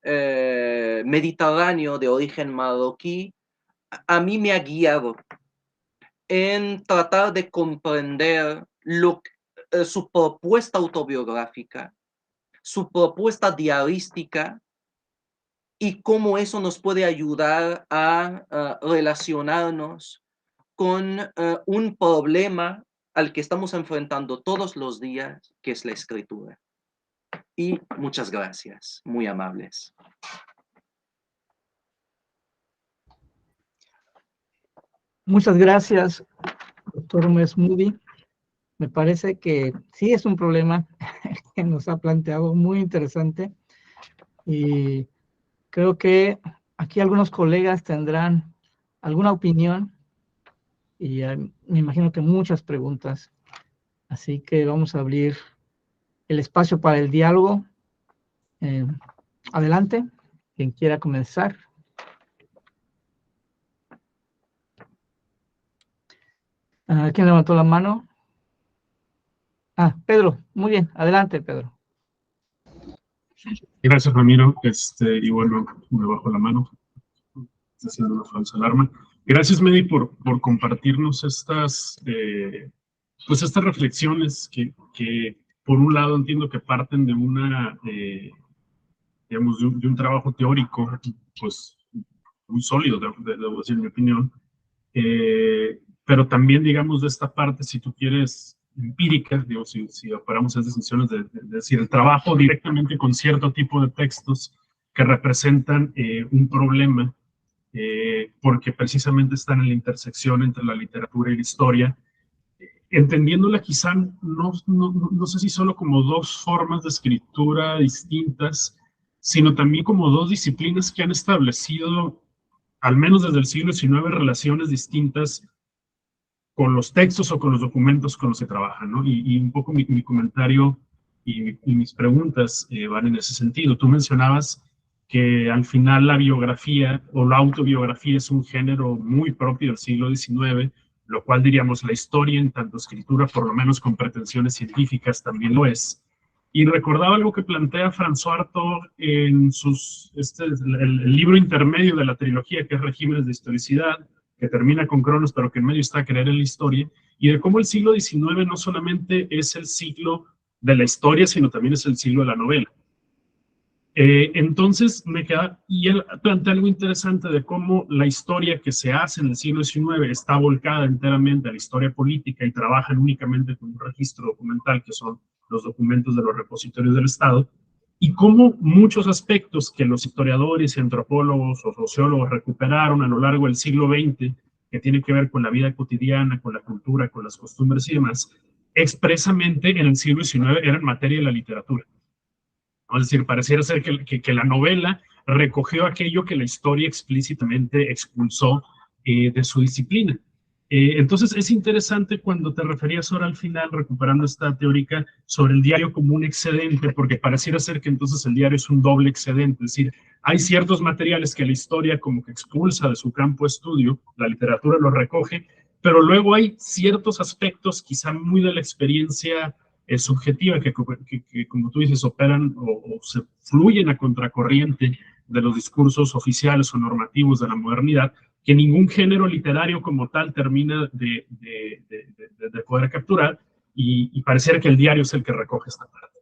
mediterráneo de origen marroquí, a mí me ha guiado en tratar de comprender su propuesta autobiográfica, su propuesta diarística y cómo eso nos puede ayudar a relacionarnos con un problema al que estamos enfrentando todos los días, que es la escritura. y muchas gracias, muy amables. Muchas gracias, doctor Mes Moody. Me parece que sí es un problema que nos ha planteado muy interesante y creo que aquí algunos colegas tendrán alguna opinión y me imagino que muchas preguntas. Así que vamos a abrir el espacio para el diálogo. Adelante, quien quiera comenzar. ¿Quién levantó la mano? Pedro, muy bien, adelante, Pedro. Gracias, Ramiro. Y bueno, me bajo la mano. Está haciendo una falsa alarma. Gracias, Medi, por compartirnos pues estas reflexiones que por un lado entiendo que parten de digamos, de un trabajo teórico, pues muy sólido, debo decir, en mi opinión, pero también, digamos, de esta parte, si tú quieres, empírica, digo, si operamos esas decisiones de decir, el trabajo directamente con cierto tipo de textos que representan un problema, porque precisamente están en la intersección entre la literatura y la historia, entendiéndola quizá no sé si solo como dos formas de escritura distintas, sino también como dos disciplinas que han establecido, al menos desde el siglo XIX, relaciones distintas con los textos o con los documentos con los que trabajan, ¿no? Y un poco mi comentario y mis preguntas van en ese sentido. Tú mencionabas que al final la biografía o la autobiografía es un género muy propio del siglo XIX, lo cual diríamos la historia en tanto escritura, por lo menos con pretensiones científicas, también lo es. Y recordaba algo que plantea François Artaud en el libro intermedio de la trilogía, que es Regímenes de Historicidad, que termina con Cronos, pero que en medio está Creer en la Historia, y de cómo el siglo XIX no solamente es el siglo de la historia, sino también es el siglo de la novela. Entonces me queda, y él plantea algo interesante de cómo la historia que se hace en el siglo XIX está volcada enteramente a la historia política y trabajan únicamente con un registro documental, que son los documentos de los repositorios del Estado, y cómo muchos aspectos que los historiadores, antropólogos o sociólogos recuperaron a lo largo del siglo XX, que tienen que ver con la vida cotidiana, con la cultura, con las costumbres y demás, expresamente en el siglo XIX eran materia de la literatura. Es decir, pareciera ser que la novela recogió aquello que la historia explícitamente expulsó de su disciplina. Entonces es interesante cuando te referías ahora al final, recuperando esta teórica, sobre el diario como un excedente, porque pareciera ser que entonces el diario es un doble excedente, es decir, hay ciertos materiales que la historia como que expulsa de su campo de estudio, la literatura los recoge, pero luego hay ciertos aspectos quizá muy de la experiencia subjetiva que, como tú dices, operan o se fluyen a contracorriente de los discursos oficiales o normativos de la modernidad, que ningún género literario como tal termina de poder capturar, y pareciera que el diario es el que recoge esta parte.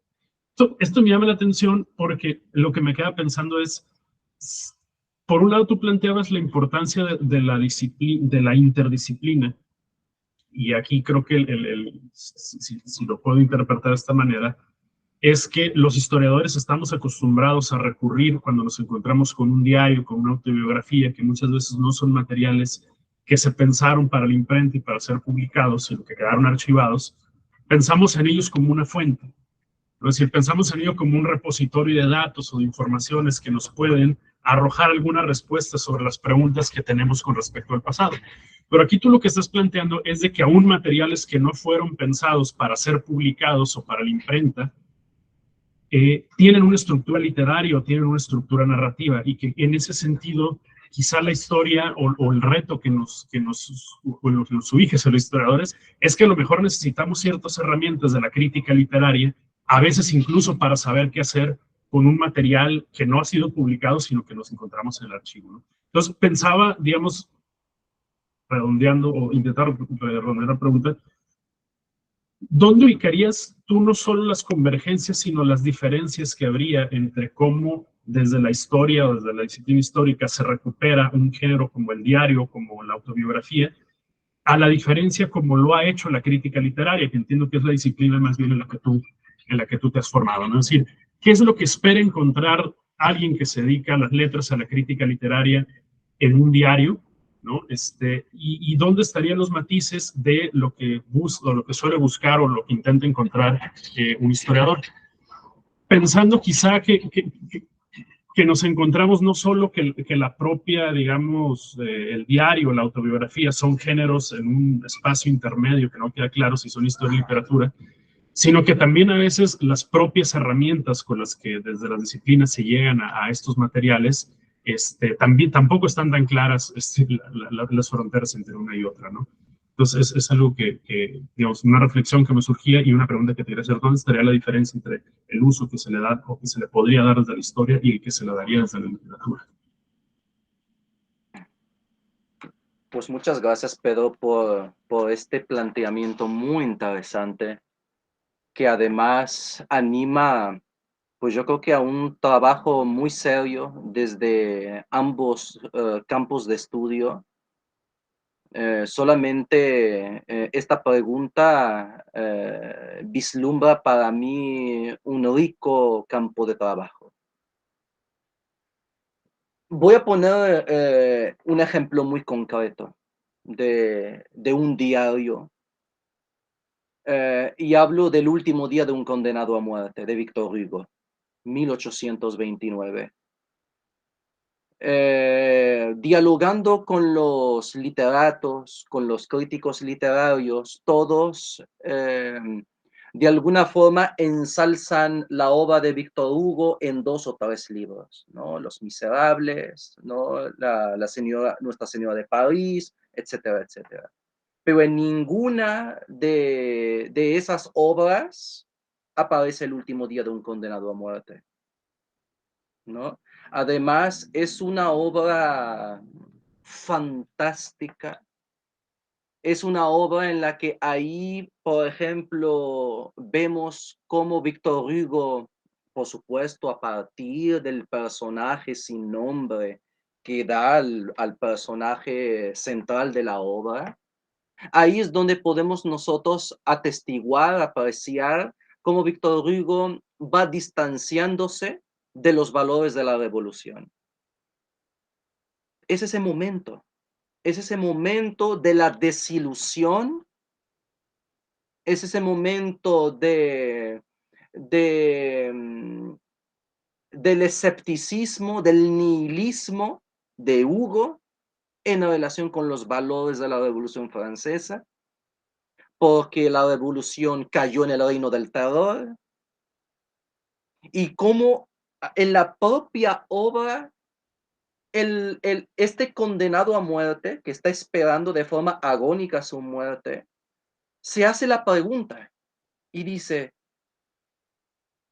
Esto me llama la atención porque lo que me queda pensando es, por un lado tú planteabas la importancia de la interdisciplina, y aquí creo que si lo puedo interpretar de esta manera, es que los historiadores estamos acostumbrados a recurrir cuando nos encontramos con un diario, con una autobiografía, que muchas veces no son materiales que se pensaron para la imprenta y para ser publicados, sino que quedaron archivados, pensamos en ellos como una fuente. Es decir, pensamos en ello como un repositorio de datos o de informaciones que nos pueden arrojar alguna respuesta sobre las preguntas que tenemos con respecto al pasado. Pero aquí tú lo que estás planteando es de que aún materiales que no fueron pensados para ser publicados o para la imprenta, tienen una estructura literaria o tienen una estructura narrativa, y que en ese sentido quizá la historia o el reto que nos subige a los historiadores es que a lo mejor necesitamos ciertas herramientas de la crítica literaria, a veces incluso para saber qué hacer con un material que no ha sido publicado, sino que nos encontramos en el archivo, ¿no? Entonces pensaba, digamos, redondeando o intentar redondear la pregunta, ¿dónde ubicarías tú no solo las convergencias, sino las diferencias que habría entre cómo desde la historia o desde la disciplina histórica se recupera un género como el diario, como la autobiografía, a la diferencia como lo ha hecho la crítica literaria, que entiendo que es la disciplina más bien en la que tú te has formado, ¿no? Es decir, ¿Qué es lo que espera encontrar alguien que se dedica a las letras, a la crítica literaria en un diario? ¿No? Y dónde estarían los matices de lo que suele buscar o lo que intenta encontrar un historiador. Pensando quizá que nos encontramos no solo que la propia, digamos, el diario, la autobiografía son géneros en un espacio intermedio que no queda claro si son historia y literatura, sino que también a veces las propias herramientas con las que desde las disciplinas se llegan a estos materiales también tampoco están tan claras las fronteras entre una y otra, ¿no? Entonces es algo digamos, una reflexión que me surgía y una pregunta que te quería hacer: ¿dónde estaría la diferencia entre el uso que se le da o que se le podría dar desde la historia y el que se le daría desde la literatura? Pues muchas gracias, Pedro, por este planteamiento muy interesante, que además anima, pues yo creo que a un trabajo muy serio desde ambos campos de estudio. Solamente esta pregunta vislumbra para mí un rico campo de trabajo. Voy a poner un ejemplo muy concreto de un diario, y hablo del último día de un condenado a muerte, de Víctor Hugo, 1829. Dialogando con los literatos, con los críticos literarios, todos de alguna forma ensalzan la obra de Víctor Hugo en 2 o 3 libros, ¿no? Los Miserables, ¿no? Nuestra Señora de París, etcétera, etcétera. Pero en ninguna de esas obras aparece el último día de un condenado a muerte, ¿no? Además, es una obra fantástica. Es una obra en la que ahí, por ejemplo, vemos cómo Víctor Hugo, por supuesto, a partir del personaje sin nombre que da al personaje central de la obra, ahí es donde podemos nosotros atestiguar, apreciar cómo Víctor Hugo va distanciándose de los valores de la revolución. Es ese momento de la desilusión, es ese momento del escepticismo, del nihilismo de Hugo en relación con los valores de la Revolución Francesa, porque la revolución cayó en el reino del terror, y cómo en la propia obra este condenado a muerte, que está esperando de forma agónica su muerte, se hace la pregunta y dice: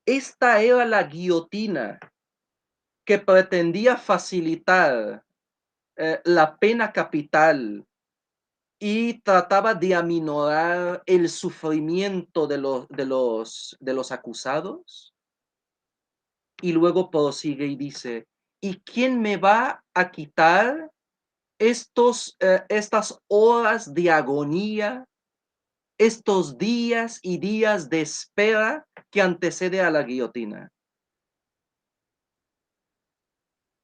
esta era la guillotina que pretendía facilitar la pena capital y trataba de aminorar el sufrimiento de los acusados. Y luego prosigue y dice: ¿y quién me va a quitar estas horas de agonía, estos días y días de espera que antecede a la guillotina?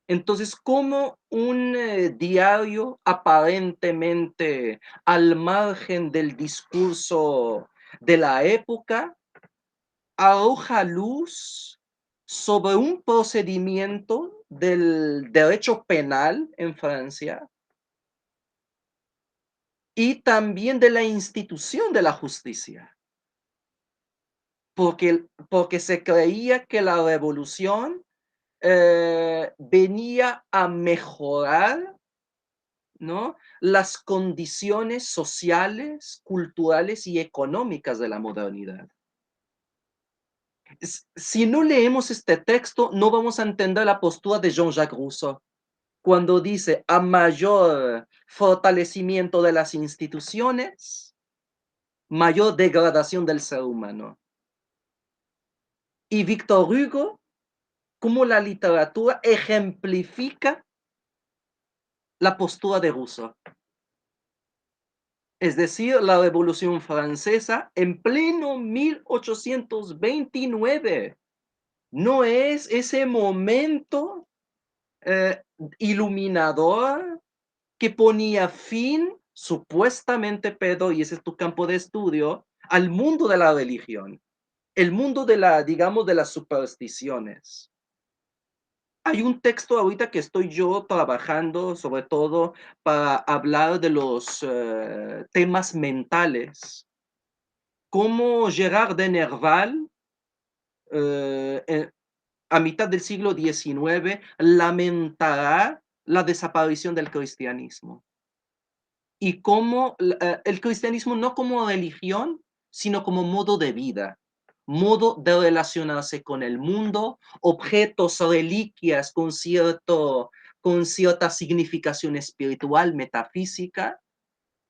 Entonces, ¿cómo un diario aparentemente al margen del discurso de la época arroja luz sobre un procedimiento del derecho penal en Francia y también de la institución de la justicia? Porque se creía que la revolución venía a mejorar, ¿no?, las condiciones sociales, culturales y económicas de la modernidad. Si no leemos este texto, no vamos a entender la postura de Jean-Jacques Rousseau, cuando dice: a mayor fortalecimiento de las instituciones, mayor degradación del ser humano. Y Víctor Hugo, como la literatura ejemplifica la postura de Rousseau. Es decir, la Revolución Francesa en pleno 1829 no es ese momento iluminador que ponía fin, supuestamente, Pedro, y ese es tu campo de estudio, al mundo de la religión, el mundo de la, digamos, de las supersticiones. Hay un texto ahorita que estoy yo trabajando, sobre todo para hablar de los temas mentales, cómo Gerard de Nerval, a mitad del siglo XIX, lamentará la desaparición del cristianismo. Y cómo el cristianismo no como religión, sino como modo de vida, modo de relacionarse con el mundo, objetos, reliquias con cierta significación espiritual, metafísica.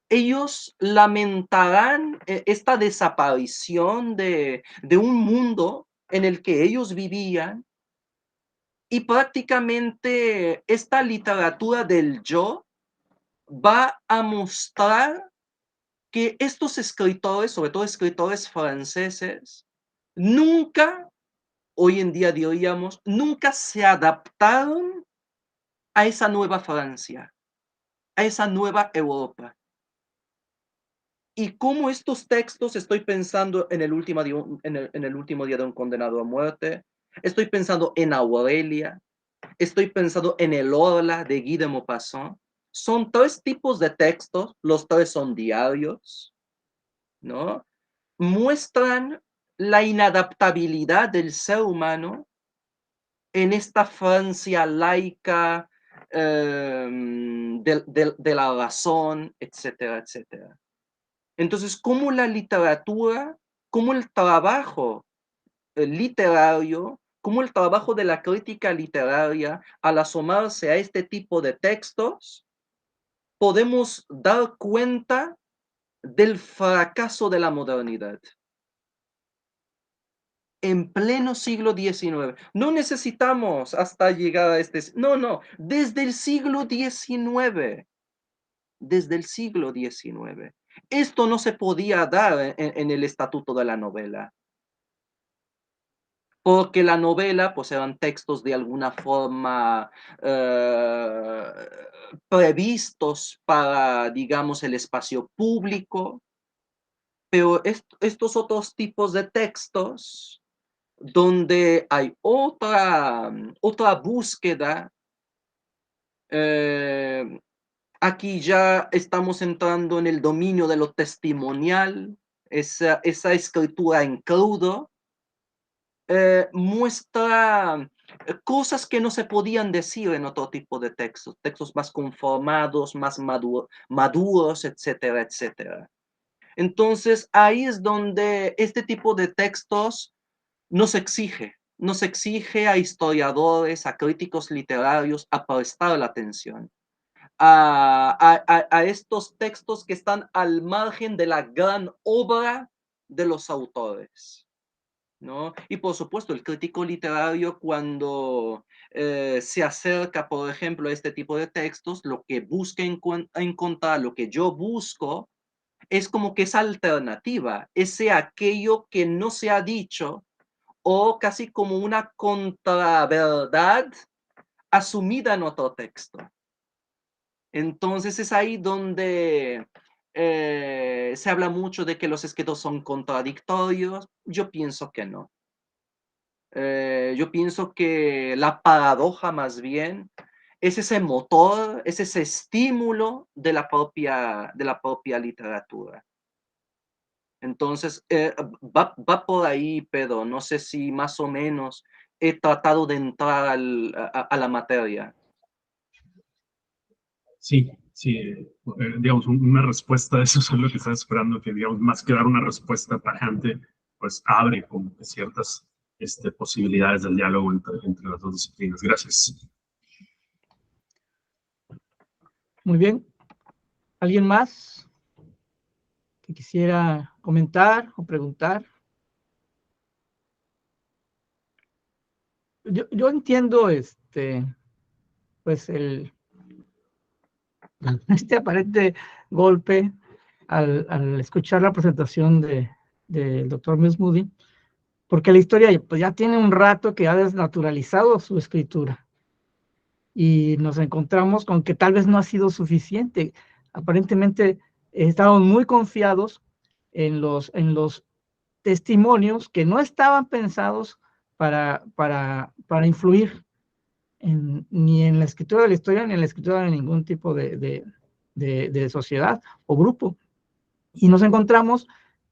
Ellos lamentarán esta desaparición de un mundo en el que ellos vivían, y prácticamente esta literatura del yo va a mostrar que estos escritores, sobre todo escritores franceses, nunca, hoy en día diríamos, nunca se adaptaron a esa nueva Francia, a esa nueva Europa. Y cómo estos textos, estoy pensando en el último día de un condenado a muerte, estoy pensando en Aurelia, estoy pensando en el Orla de Guy de Maupassant. Son tres tipos de textos, los tres son diarios, ¿no? Muestran la inadaptabilidad del ser humano en esta Francia laica, de la razón, etcétera, etcétera. Entonces, cómo la literatura, cómo el trabajo literario, cómo el trabajo de la crítica literaria, al asomarse a este tipo de textos, podemos dar cuenta del fracaso de la modernidad. En pleno siglo XIX. No necesitamos hasta llegar a este... No, desde el siglo XIX. Desde el siglo XIX. Esto no se podía dar en el estatuto de la novela. Porque la novela, pues eran textos de alguna forma previstos para, digamos, el espacio público. Pero estos otros tipos de textos, donde hay otra búsqueda. Aquí ya estamos entrando en el dominio de lo testimonial, esa escritura en crudo, muestra cosas que no se podían decir en otro tipo de textos más conformados, más maduros, etcétera, etcétera. Entonces, ahí es donde este tipo de textos nos exige a historiadores, a críticos literarios, a prestar la atención a estos textos que están al margen de la gran obra de los autores, ¿no? Y por supuesto, el crítico literario, cuando se acerca, por ejemplo, a este tipo de textos, lo que busca encontrar, lo que yo busco, es como que esa alternativa, ese aquello que no se ha dicho, o casi como una contraverdad asumida en otro texto. Entonces es ahí donde se habla mucho de que los escritos son contradictorios. Yo pienso que no. Yo pienso que la paradoja más bien es ese motor, es ese estímulo de la propia literatura. Entonces, va por ahí, pero no sé si más o menos he tratado de entrar a la materia. Sí, digamos, una respuesta, eso es lo que estaba esperando, que digamos, más que dar una respuesta tajante, pues abre como que ciertas posibilidades del diálogo entre las dos disciplinas. Gracias. Muy bien. ¿Alguien más que quisiera comentar o preguntar? Yo entiendo pues este aparente golpe al escuchar la presentación del doctor Moody, porque la historia pues, ya tiene un rato que ha desnaturalizado su escritura. Y nos encontramos con que tal vez no ha sido suficiente. Aparentemente estábamos muy confiados en los testimonios que no estaban pensados para influir ni en la escritura de la historia, ni en la escritura de ningún tipo de sociedad o grupo. Y nos encontramos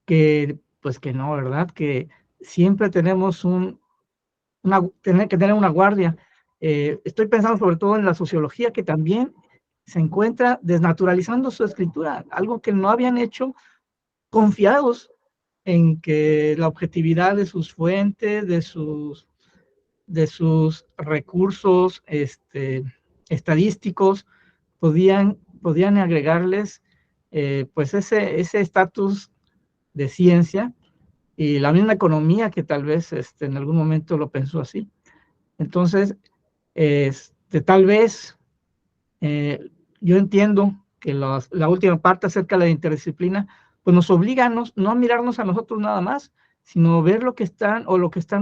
que, pues que no, ¿verdad? Que siempre tenemos que tener una guardia. Estoy pensando sobre todo en la sociología, que también se encuentra desnaturalizando su escritura, algo que no habían hecho, confiados en que la objetividad de sus fuentes, de sus recursos estadísticos, podían agregarles pues ese estatus de ciencia, y la misma economía que tal vez en algún momento lo pensó así. Entonces, tal vez yo entiendo que la última parte acerca de la interdisciplina, pues nos obliga a no a mirarnos a nosotros nada más, sino ver lo que están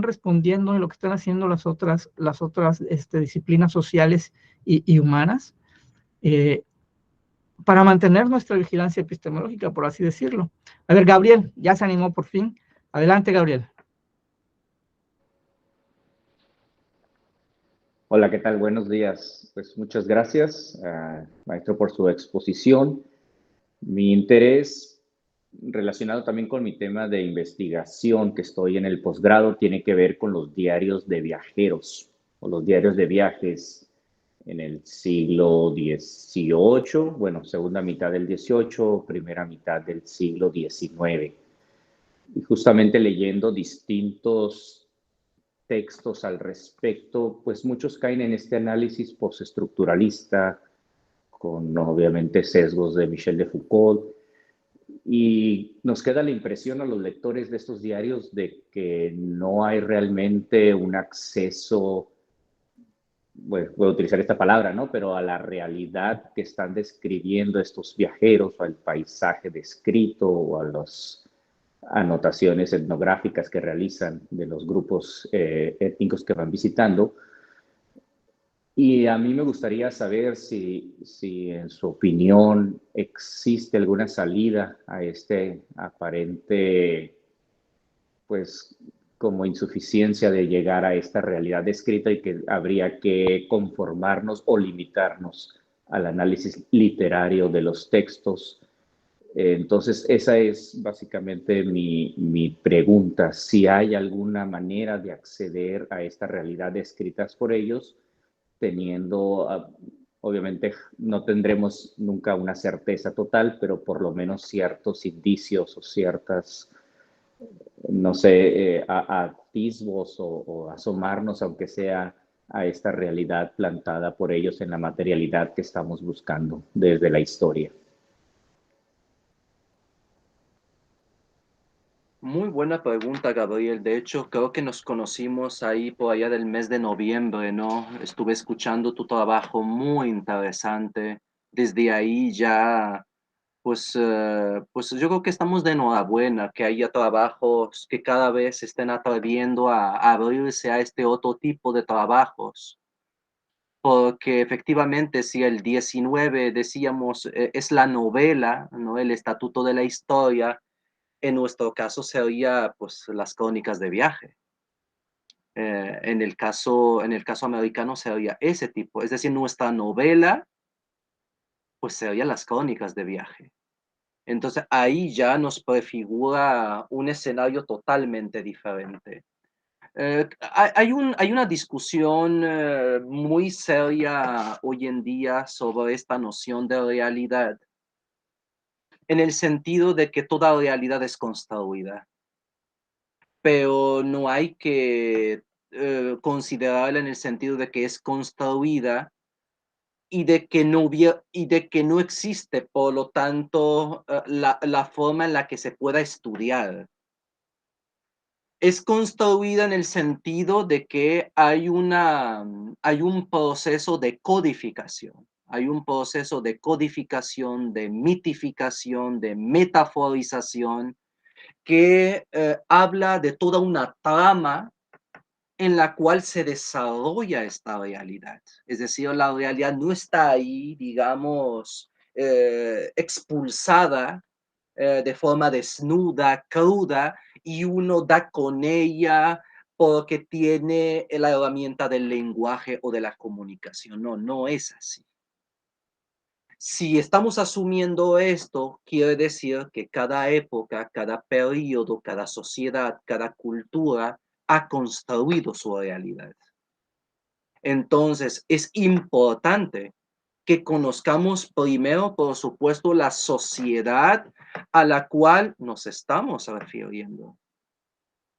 respondiendo y lo que están haciendo las otras disciplinas sociales y humanas, eh, para mantener nuestra vigilancia epistemológica, por así decirlo. A ver, Gabriel, ya se animó por fin. Adelante, Gabriel. Hola, ¿qué tal? Buenos días. Pues muchas gracias, maestro, por su exposición. Mi interés relacionado también con mi tema de investigación, que estoy en el posgrado, tiene que ver con los diarios de viajeros o los diarios de viajes en el siglo XVIII, bueno, segunda mitad del XVIII, primera mitad del siglo XIX. Y justamente leyendo distintos textos al respecto, pues muchos caen en este análisis postestructuralista, con obviamente sesgos de Michel de Foucault, y nos queda la impresión a los lectores de estos diarios de que no hay realmente un acceso, bueno, voy a utilizar esta palabra, ¿no? Pero a la realidad que están describiendo estos viajeros, al paisaje descrito o a los anotaciones etnográficas que realizan de los grupos étnicos que van visitando. Y a mí me gustaría saber si en su opinión existe alguna salida a este aparente, pues, como insuficiencia de llegar a esta realidad descrita, y que habría que conformarnos o limitarnos al análisis literario de los textos. Entonces, esa es básicamente mi pregunta, si hay alguna manera de acceder a esta realidad descritas por ellos, teniendo, obviamente no tendremos nunca una certeza total, pero por lo menos ciertos indicios o ciertas, no sé, atisbos o asomarnos, aunque sea a esta realidad plantada por ellos en la materialidad que estamos buscando desde la historia. Muy buena pregunta, Gabriel. De hecho, creo que nos conocimos ahí por allá del mes de noviembre, ¿no? Estuve escuchando tu trabajo, muy interesante. Desde ahí ya, pues yo creo que estamos de enhorabuena que haya trabajos que cada vez se estén atreviendo a abrirse a este otro tipo de trabajos. Porque efectivamente, si el 19 decíamos es la novela, ¿no? El estatuto de la historia, en nuestro caso sería pues las crónicas de viaje. En el caso americano sería ese tipo, es decir, nuestra novela pues sería las crónicas de viaje. Entonces ahí ya nos prefigura un escenario totalmente diferente. Hay una discusión muy seria hoy en día sobre esta noción de realidad, en el sentido de que toda realidad es construida, pero no hay que considerarla en el sentido de que es construida y de que no existe, por lo tanto, la forma en la que se pueda estudiar. Es construida en el sentido de que hay un proceso de codificación. Hay un proceso de codificación, de mitificación, de metaforización, que habla de toda una trama en la cual se desarrolla esta realidad. Es decir, la realidad no está ahí, digamos, expulsada de forma desnuda, cruda, y uno da con ella porque tiene la herramienta del lenguaje o de la comunicación. No, no es así. Si estamos asumiendo esto, quiere decir que cada época, cada periodo, cada sociedad, cada cultura ha construido su realidad. Entonces, es importante que conozcamos primero, por supuesto, la sociedad a la cual nos estamos refiriendo,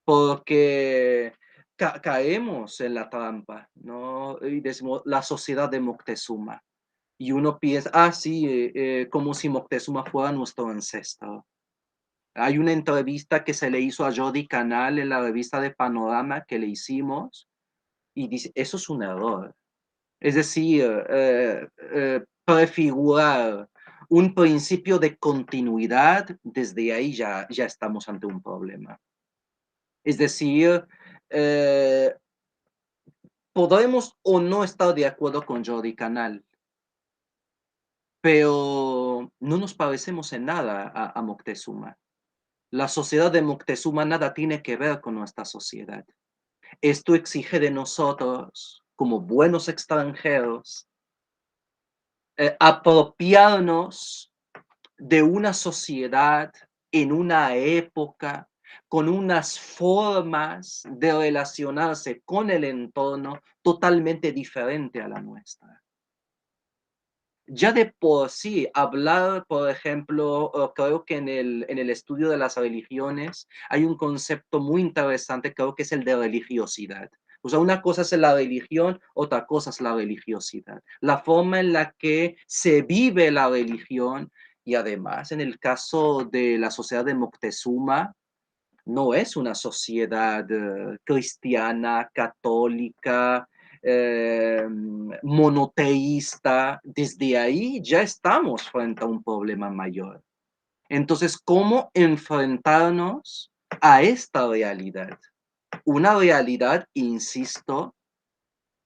porque caemos en la trampa, ¿no? Y decimos la sociedad de Moctezuma. Y uno piensa, sí, como si Moctezuma fuera nuestro ancestro. Hay una entrevista que se le hizo a Jordi Canal en la revista de Panorama que le hicimos y dice, eso es un error. Es decir, prefigurar un principio de continuidad, desde ahí ya estamos ante un problema. Es decir, podremos o no estar de acuerdo con Jordi Canal, pero no nos parecemos en nada a Moctezuma. La sociedad de Moctezuma nada tiene que ver con nuestra sociedad. Esto exige de nosotros, como buenos extranjeros, apropiarnos de una sociedad en una época con unas formas de relacionarse con el entorno totalmente diferente a la nuestra. Ya de por sí, hablar, por ejemplo, creo que en el estudio de las religiones hay un concepto muy interesante, creo que es el de religiosidad. O sea, una cosa es la religión, otra cosa es la religiosidad. La forma en la que se vive la religión y además, en el caso de la sociedad de Moctezuma, no es una sociedad cristiana, católica, monoteísta. Desde ahí ya estamos frente a un problema mayor. Entonces, ¿cómo enfrentarnos a esta realidad? Una realidad, insisto,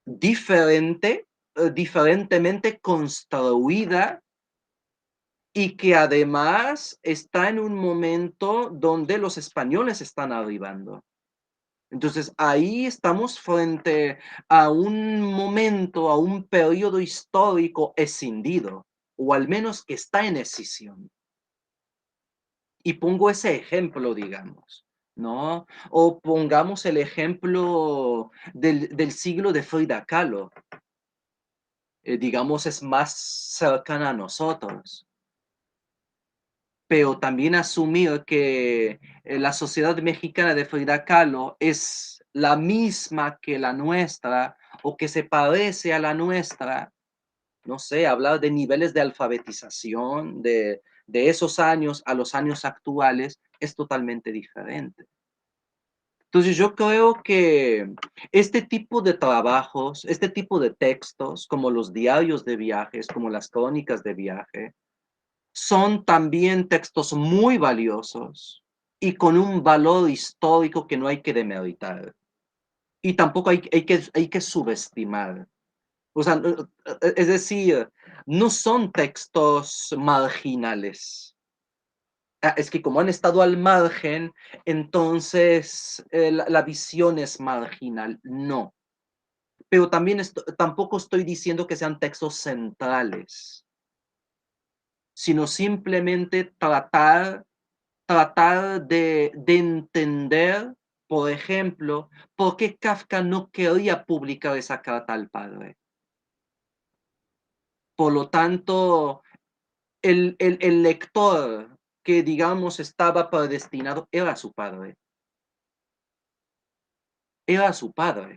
diferentemente construida y que además está en un momento donde los españoles están arribando. Entonces, ahí estamos frente a un momento, a un periodo histórico escindido, o al menos que está en escisión. Y pongo ese ejemplo, digamos, ¿no? O pongamos el ejemplo del siglo de Frida Kahlo. Digamos, es más cercana a nosotros. Pero también asumir que la sociedad mexicana de Frida Kahlo es la misma que la nuestra o que se parece a la nuestra, no sé, hablar de niveles de alfabetización de esos años a los años actuales es totalmente diferente. Entonces yo creo que este tipo de trabajos, este tipo de textos, como los diarios de viajes, como las crónicas de viaje, son también textos muy valiosos y con un valor histórico que no hay que demeritar. Y tampoco hay que subestimar. O sea, es decir, no son textos marginales. Es que como han estado al margen, entonces la visión es marginal. No. Pero también tampoco estoy diciendo que sean textos centrales, sino simplemente tratar de entender, por ejemplo, por qué Kafka no quería publicar esa carta al padre. Por lo tanto, el lector que, digamos, estaba predestinado era su padre. Era su padre.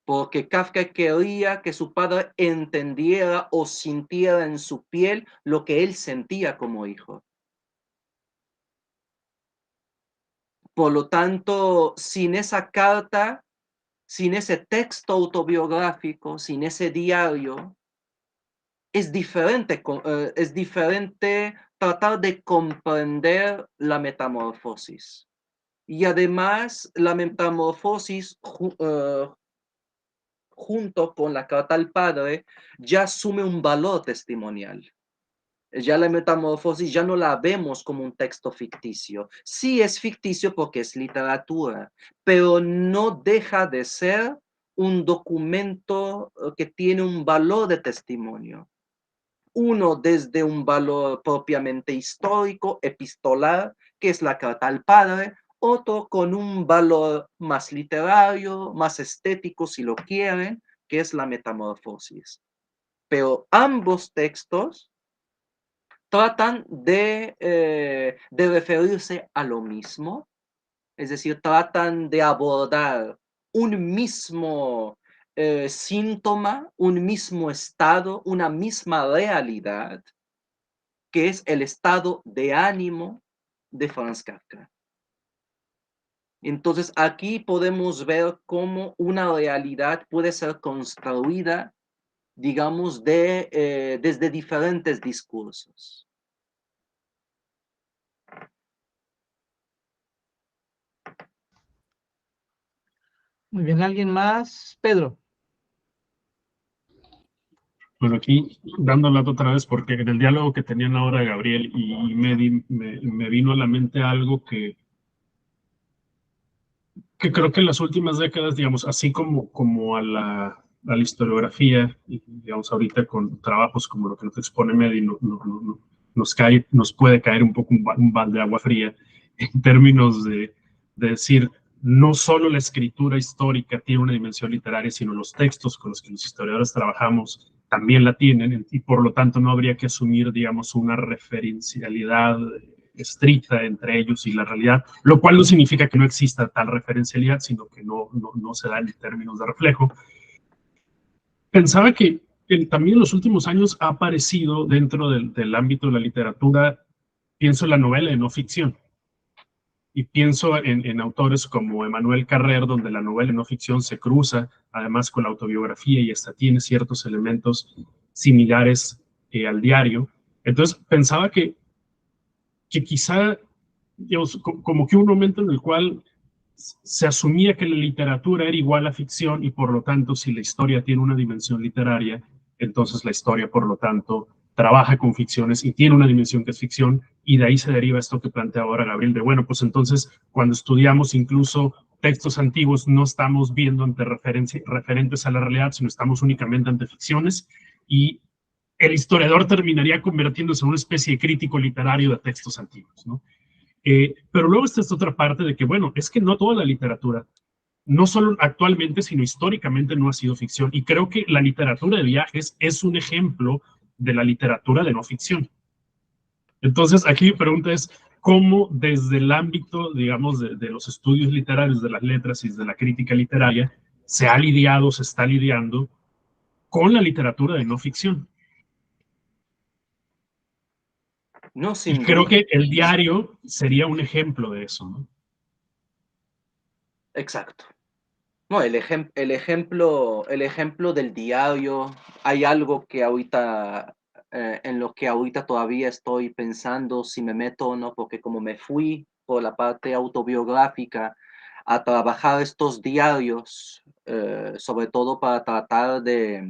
Porque Kafka quería que su padre entendiera o sintiera en su piel lo que él sentía como hijo. Por lo tanto, sin esa carta, sin ese texto autobiográfico, sin ese diario, es diferente tratar de comprender la metamorfosis. Y además, la metamorfosis junto con la carta al padre ya asume un valor testimonial. Ya la metamorfosis ya no la vemos como un texto ficticio. Sí es ficticio porque es literatura, pero no deja de ser un documento que tiene un valor de testimonio. Uno desde un valor propiamente histórico, epistolar, que es la carta al padre, otro con un valor más literario, más estético, si lo quieren, que es la metamorfosis. Pero ambos textos tratan de referirse a lo mismo, es decir, tratan de abordar un mismo síntoma, un mismo estado, una misma realidad, que es el estado de ánimo de Franz Kafka. Entonces aquí podemos ver cómo una realidad puede ser construida, digamos, desde diferentes discursos. Muy bien, ¿alguien más? Pedro. Bueno, aquí dando lata otra vez, porque en el diálogo que tenían ahora Gabriel y me vino a la mente algo que creo que en las últimas décadas, digamos, así como a la historiografía, y digamos, ahorita con trabajos como lo que nos expone Medi, nos puede caer un poco un balde de agua fría en términos de decir, no solo la escritura histórica tiene una dimensión literaria, sino los textos con los que los historiadores trabajamos también la tienen, y por lo tanto no habría que asumir, digamos, una referencialidad estricta entre ellos y la realidad, lo cual no significa que no exista tal referencialidad, sino que no se da en términos de reflejo. Pensaba que también en los últimos años ha aparecido dentro del ámbito de la literatura, pienso en la novela de no ficción, y pienso en autores como Emmanuel Carrer, donde la novela de no ficción se cruza además con la autobiografía y hasta tiene ciertos elementos similares al diario. Entonces pensaba que quizá, digamos, como que un momento en el cual se asumía que la literatura era igual a ficción y por lo tanto si la historia tiene una dimensión literaria, entonces la historia por lo tanto trabaja con ficciones y tiene una dimensión que es ficción, y de ahí se deriva esto que plantea ahora Gabriel, de bueno, pues entonces cuando estudiamos incluso textos antiguos no estamos viendo ante referentes a la realidad, sino estamos únicamente ante ficciones, y el historiador terminaría convirtiéndose en una especie de crítico literario de textos antiguos, ¿no? Pero luego está esta otra parte de que, bueno, es que no toda la literatura, no solo actualmente, sino históricamente no ha sido ficción. Y creo que la literatura de viajes es un ejemplo de la literatura de no ficción. Entonces, aquí mi pregunta es, ¿cómo desde el ámbito, digamos, de los estudios literarios, de las letras y de la crítica literaria, se ha lidiado, se está lidiando con la literatura de no ficción? No, Y sin creo duda. que el diario sería un ejemplo de eso, ¿no? Exacto. No, el ejemplo del diario, hay algo que ahorita, en lo que ahorita todavía estoy pensando si me meto o no, porque como me fui por la parte autobiográfica a trabajar estos diarios, sobre todo para tratar de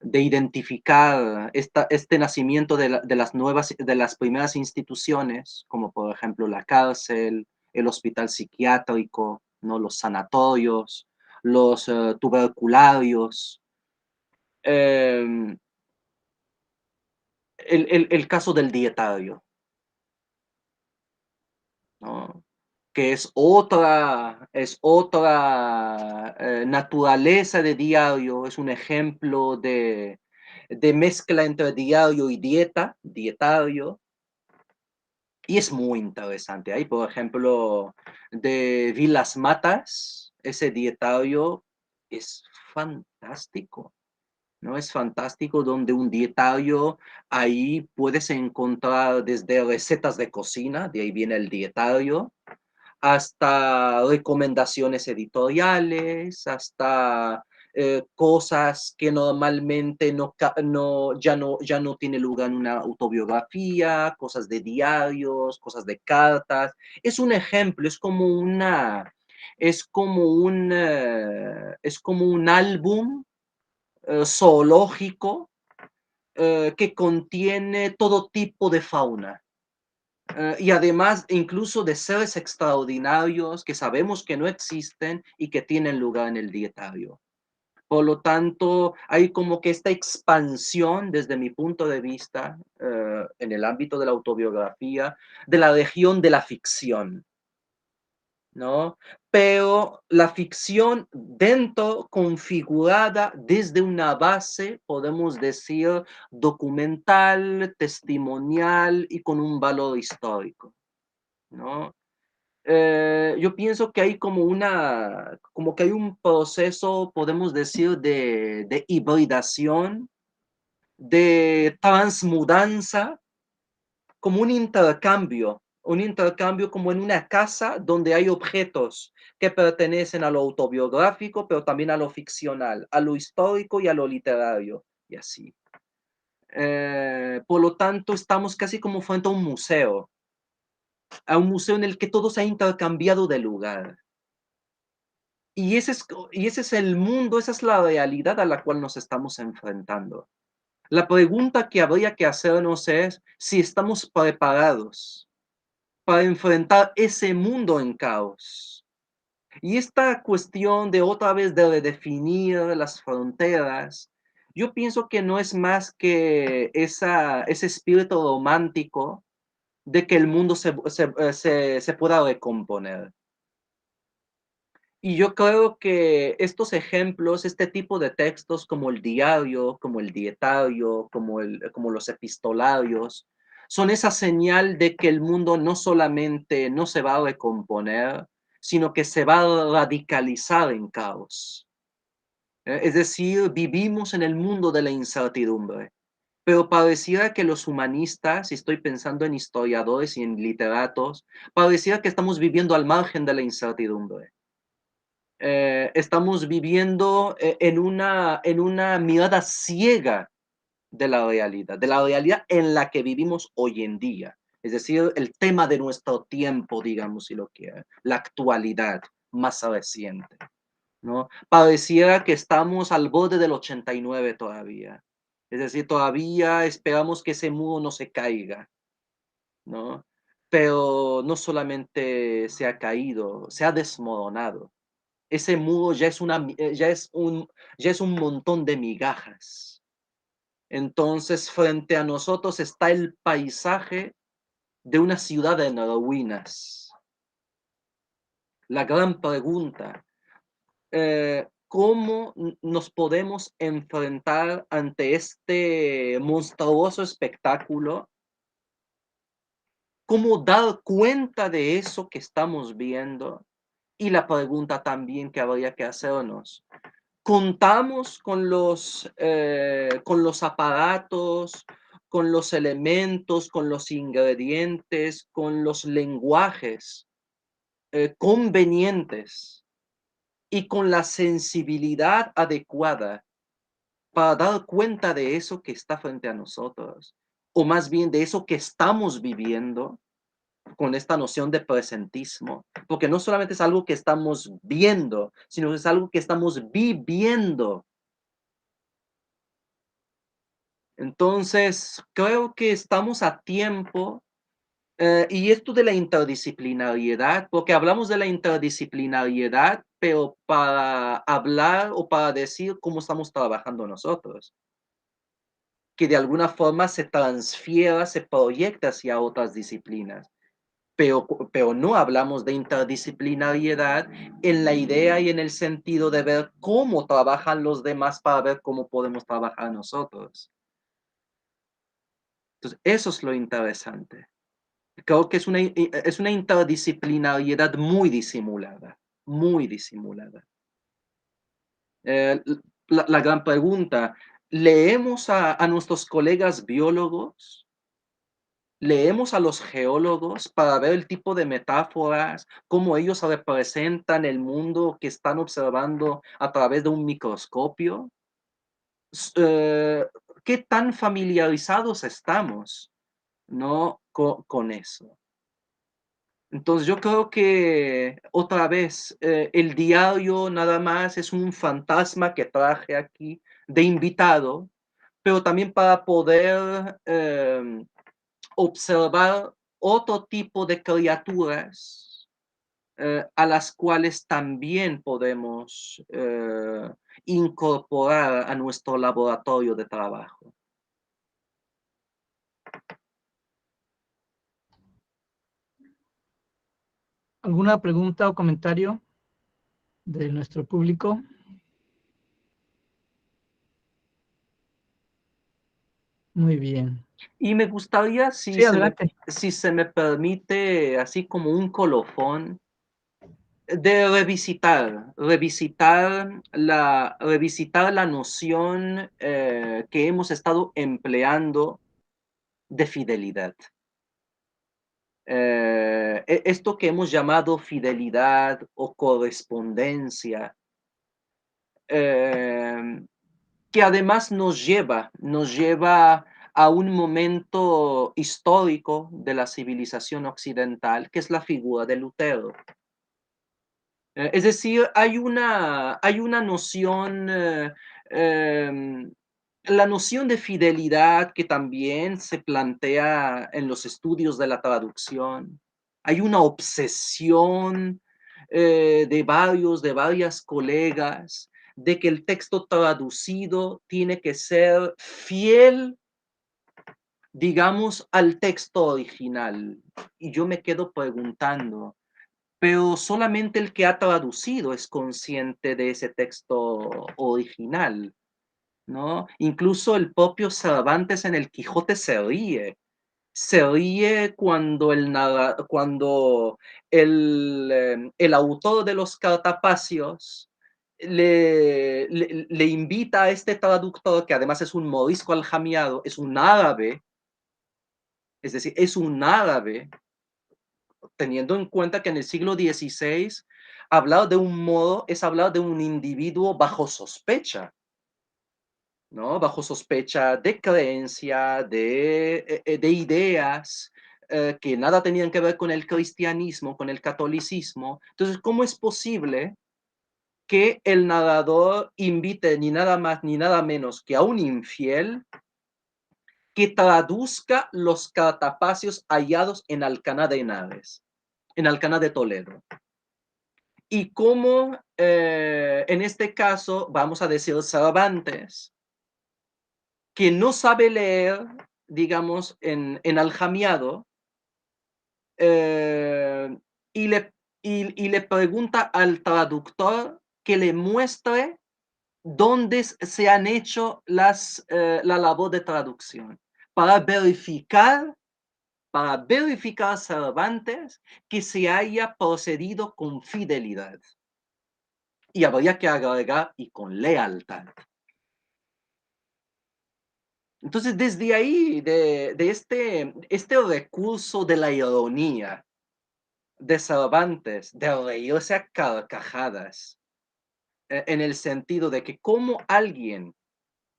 identificar este nacimiento de las primeras instituciones, como por ejemplo la cárcel, el hospital psiquiátrico, ¿no? Los sanatorios, los tubercularios. El caso del dietario, ¿no? Que es otra naturaleza de diario, es un ejemplo de mezcla entre diario y dietario, y es muy interesante. Hay, por ejemplo, de Vilas Matas, ese dietario es fantástico, ¿no? Es fantástico, donde un dietario, ahí puedes encontrar desde recetas de cocina, de ahí viene el dietario, hasta recomendaciones editoriales, hasta cosas que normalmente ya no tiene lugar en una autobiografía, cosas de diarios, cosas de cartas. Es un ejemplo, es como un álbum zoológico que contiene todo tipo de fauna. Y además incluso de seres extraordinarios que sabemos que no existen y que tienen lugar en el dietario. Por lo tanto, hay como que esta expansión desde mi punto de vista en el ámbito de la autobiografía de la región de la ficción, ¿no? Pero la ficción configurada desde una base, podemos decir, documental, testimonial y con un valor histórico, ¿no? Yo pienso que hay como que hay un proceso, podemos decir, de hibridación, de transmudanza, como un intercambio como en una casa donde hay objetos que pertenecen a lo autobiográfico, pero también a lo ficcional, a lo histórico y a lo literario, y así. Por lo tanto, estamos casi como frente a un museo en el que todo se ha intercambiado de lugar. Y ese es el mundo, esa es la realidad a la cual nos estamos enfrentando. La pregunta que habría que hacernos es si estamos preparados para enfrentar ese mundo en caos. Y esta cuestión de otra vez de redefinir las fronteras, yo pienso que no es más que ese espíritu romántico de que el mundo se pueda recomponer. Y yo creo que estos ejemplos, este tipo de textos como el diario, como el dietario, como los epistolarios, son esa señal de que el mundo no solamente no se va a recomponer, sino que se va a radicalizar en caos. Es decir, vivimos en el mundo de la incertidumbre, pero pareciera que los humanistas, y estoy pensando en historiadores y en literatos, pareciera que estamos viviendo al margen de la incertidumbre. Estamos viviendo en una mirada ciega de la realidad en la que vivimos hoy en día. Es decir, el tema de nuestro tiempo, digamos, si lo quiere, la actualidad más reciente, ¿no? Pareciera que estamos al borde del 89 todavía. Es decir, todavía esperamos que ese muro no se caiga, ¿no? Pero no solamente se ha caído, se ha desmoronado. Ese muro ya es un montón de migajas. Entonces, frente a nosotros está el paisaje de una ciudad en ruinas. La gran pregunta, ¿cómo nos podemos enfrentar ante este monstruoso espectáculo? ¿Cómo dar cuenta de eso que estamos viendo? Y la pregunta también que habría que hacernos, contamos con los aparatos, con los elementos, con los ingredientes, con los lenguajes convenientes y con la sensibilidad adecuada para dar cuenta de eso que está frente a nosotros, o más bien de eso que estamos viviendo con esta noción de presentismo, porque no solamente es algo que estamos viendo, sino que es algo que estamos viviendo. Entonces, creo que estamos a tiempo, y esto de la interdisciplinariedad, porque hablamos de la interdisciplinariedad, pero para hablar o para decir cómo estamos trabajando nosotros, que de alguna forma se transfiera, se proyecta hacia otras disciplinas. Pero no hablamos de interdisciplinariedad en la idea y en el sentido de ver cómo trabajan los demás para ver cómo podemos trabajar nosotros. Entonces, eso es lo interesante. Creo que es una interdisciplinariedad muy disimulada, muy disimulada. La gran pregunta, ¿leemos a nuestros colegas biólogos leemos a los geólogos para ver el tipo de metáforas, cómo ellos representan el mundo que están observando a través de un microscopio. ¿Qué tan familiarizados estamos, no, con eso? Entonces yo creo que otra vez el diario nada más es un fantasma que traje aquí de invitado, pero también para poder observar otro tipo de criaturas a las cuales también podemos incorporar a nuestro laboratorio de trabajo. ¿Alguna pregunta o comentario de nuestro público? Muy bien. Y me gustaría, Sí, adelante. si se me permite, así como un colofón, de revisitar la noción que hemos estado empleando de fidelidad. Esto que hemos llamado fidelidad o correspondencia, que además nos lleva a un momento histórico de la civilización occidental, que es la figura de Lutero. Es decir, hay una noción, la noción de fidelidad que también se plantea en los estudios de la traducción. Hay una obsesión de varias colegas de que el texto traducido tiene que ser fiel, digamos, al texto original. Y yo me quedo preguntando, pero solamente el que ha traducido es consciente de ese texto original, ¿no? Incluso el propio Cervantes en el Quijote se ríe. Se ríe cuando el autor de los Cartapacios le invita a este traductor, que además es un morisco aljamiado, es un árabe, es decir, es un árabe, teniendo en cuenta que en el siglo XVI hablar de un moro es hablar de un individuo bajo sospecha, ¿no? Bajo sospecha de creencia, de ideas que nada tenían que ver con el cristianismo, con el catolicismo. Entonces, ¿cómo es posible que el narrador invite ni nada más ni nada menos que a un infiel que traduzca los cartapacios hallados en Alcalá de Henares, en Alcalá de Toledo? Y cómo, en este caso, vamos a decir Cervantes, que no sabe leer, digamos, en aljamiado, y le pregunta al traductor que le muestre dónde se han hecho la labor de traducción, para verificar Cervantes que se haya procedido con fidelidad. Y habría que agregar, y con lealtad. Entonces, desde ahí, de este recurso de la ironía de Cervantes, de reírse a carcajadas, en el sentido de que como alguien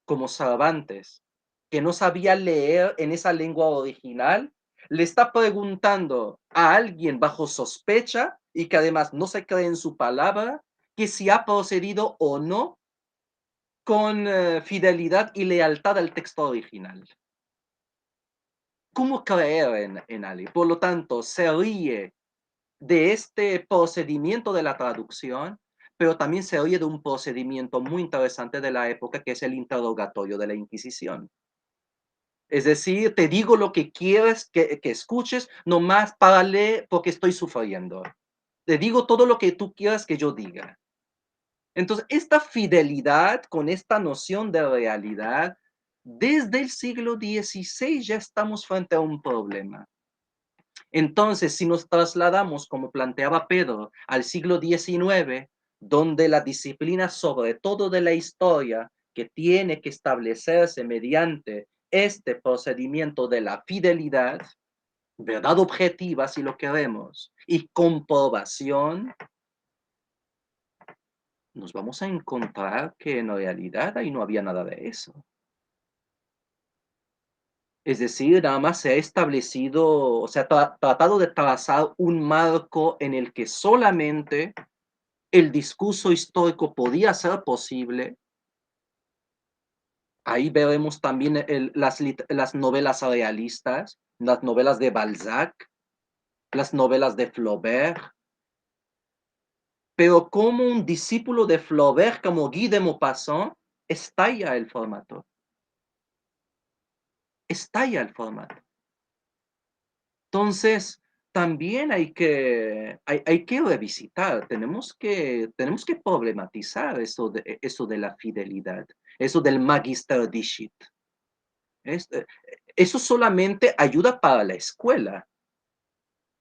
como Cervantes, que no sabía leer en esa lengua original, le está preguntando a alguien bajo sospecha y que además no se cree en su palabra, que si ha procedido o no con fidelidad y lealtad al texto original. ¿Cómo creer en alguien? Por lo tanto, se ríe de este procedimiento de la traducción, pero también se ríe de un procedimiento muy interesante de la época, que es el interrogatorio de la Inquisición. Es decir, te digo lo que quieres que escuches, nomás párale porque estoy sufriendo. Te digo todo lo que tú quieras que yo diga. Entonces, esta fidelidad con esta noción de realidad, desde el siglo XVI ya estamos frente a un problema. Entonces, si nos trasladamos, como planteaba Pedro, al siglo XIX, donde la disciplina, sobre todo de la historia, que tiene que establecerse mediante este procedimiento de la fidelidad, verdad objetiva si lo queremos, y comprobación, nos vamos a encontrar que en realidad ahí no había nada de eso. Es decir, nada más se ha establecido, o sea, tratado de trazar un marco en el que solamente el discurso histórico podía ser posible. Ahí veremos también las novelas realistas, las novelas de Balzac, las novelas de Flaubert. Pero como un discípulo de Flaubert como Guy de Maupassant, estalla el formato. Estalla el formato. Entonces, también hay que revisitar, tenemos que problematizar eso de la fidelidad, eso del Magister Dicit. Eso solamente ayuda para la escuela,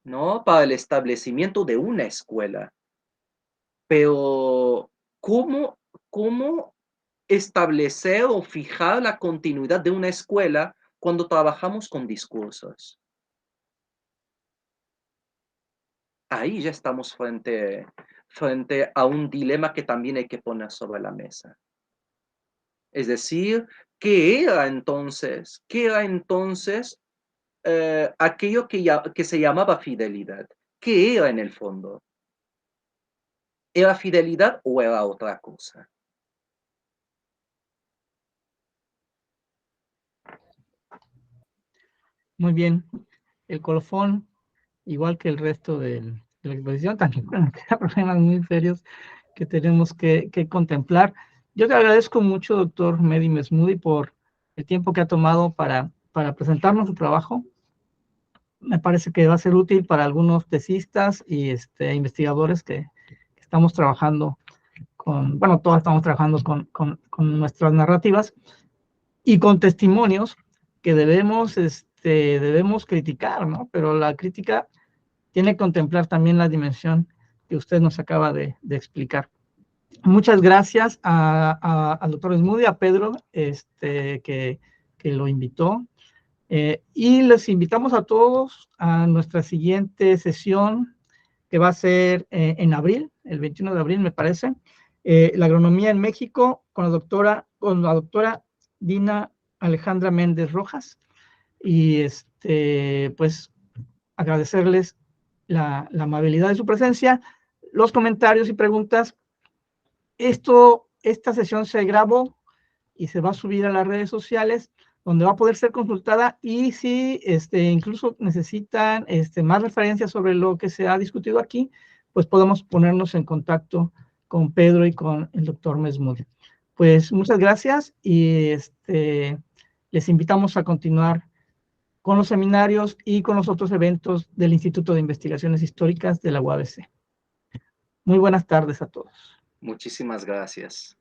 ¿no? Para el establecimiento de una escuela. Pero, ¿cómo establecer o fijar la continuidad de una escuela cuando trabajamos con discursos? Ahí ya estamos frente a un dilema que también hay que poner sobre la mesa. Es decir, ¿qué era entonces aquello que se llamaba fidelidad? ¿Qué era en el fondo? ¿Era fidelidad o era otra cosa? Muy bien. El colofón, igual que el resto de la exposición, también plantea problemas muy serios que tenemos que contemplar. Yo te agradezco mucho, doctor Mehdi Mesmoudi, por el tiempo que ha tomado para presentarnos su trabajo. Me parece que va a ser útil para algunos tesistas y investigadores que estamos trabajando bueno, todos estamos trabajando con nuestras narrativas y con testimonios que debemos criticar, ¿no? Pero la crítica tiene que contemplar también la dimensión que usted nos acaba de explicar. Muchas gracias al doctor Mesmoudi, a Pedro, que lo invitó. Y les invitamos a todos a nuestra siguiente sesión, que va a ser en abril, el 21 de abril, me parece. La agronomía en México con la doctora Dina Alejandra Méndez Rojas. Y pues agradecerles la amabilidad de su presencia, los comentarios y preguntas. Esta sesión se grabó y se va a subir a las redes sociales, donde va a poder ser consultada, y si incluso necesitan más referencias sobre lo que se ha discutido aquí, pues podemos ponernos en contacto con Pedro y con el doctor Mesmoudi. Pues muchas gracias y les invitamos a continuar con los seminarios y con los otros eventos del Instituto de Investigaciones Históricas de la UABC. Muy buenas tardes a todos. Muchísimas gracias.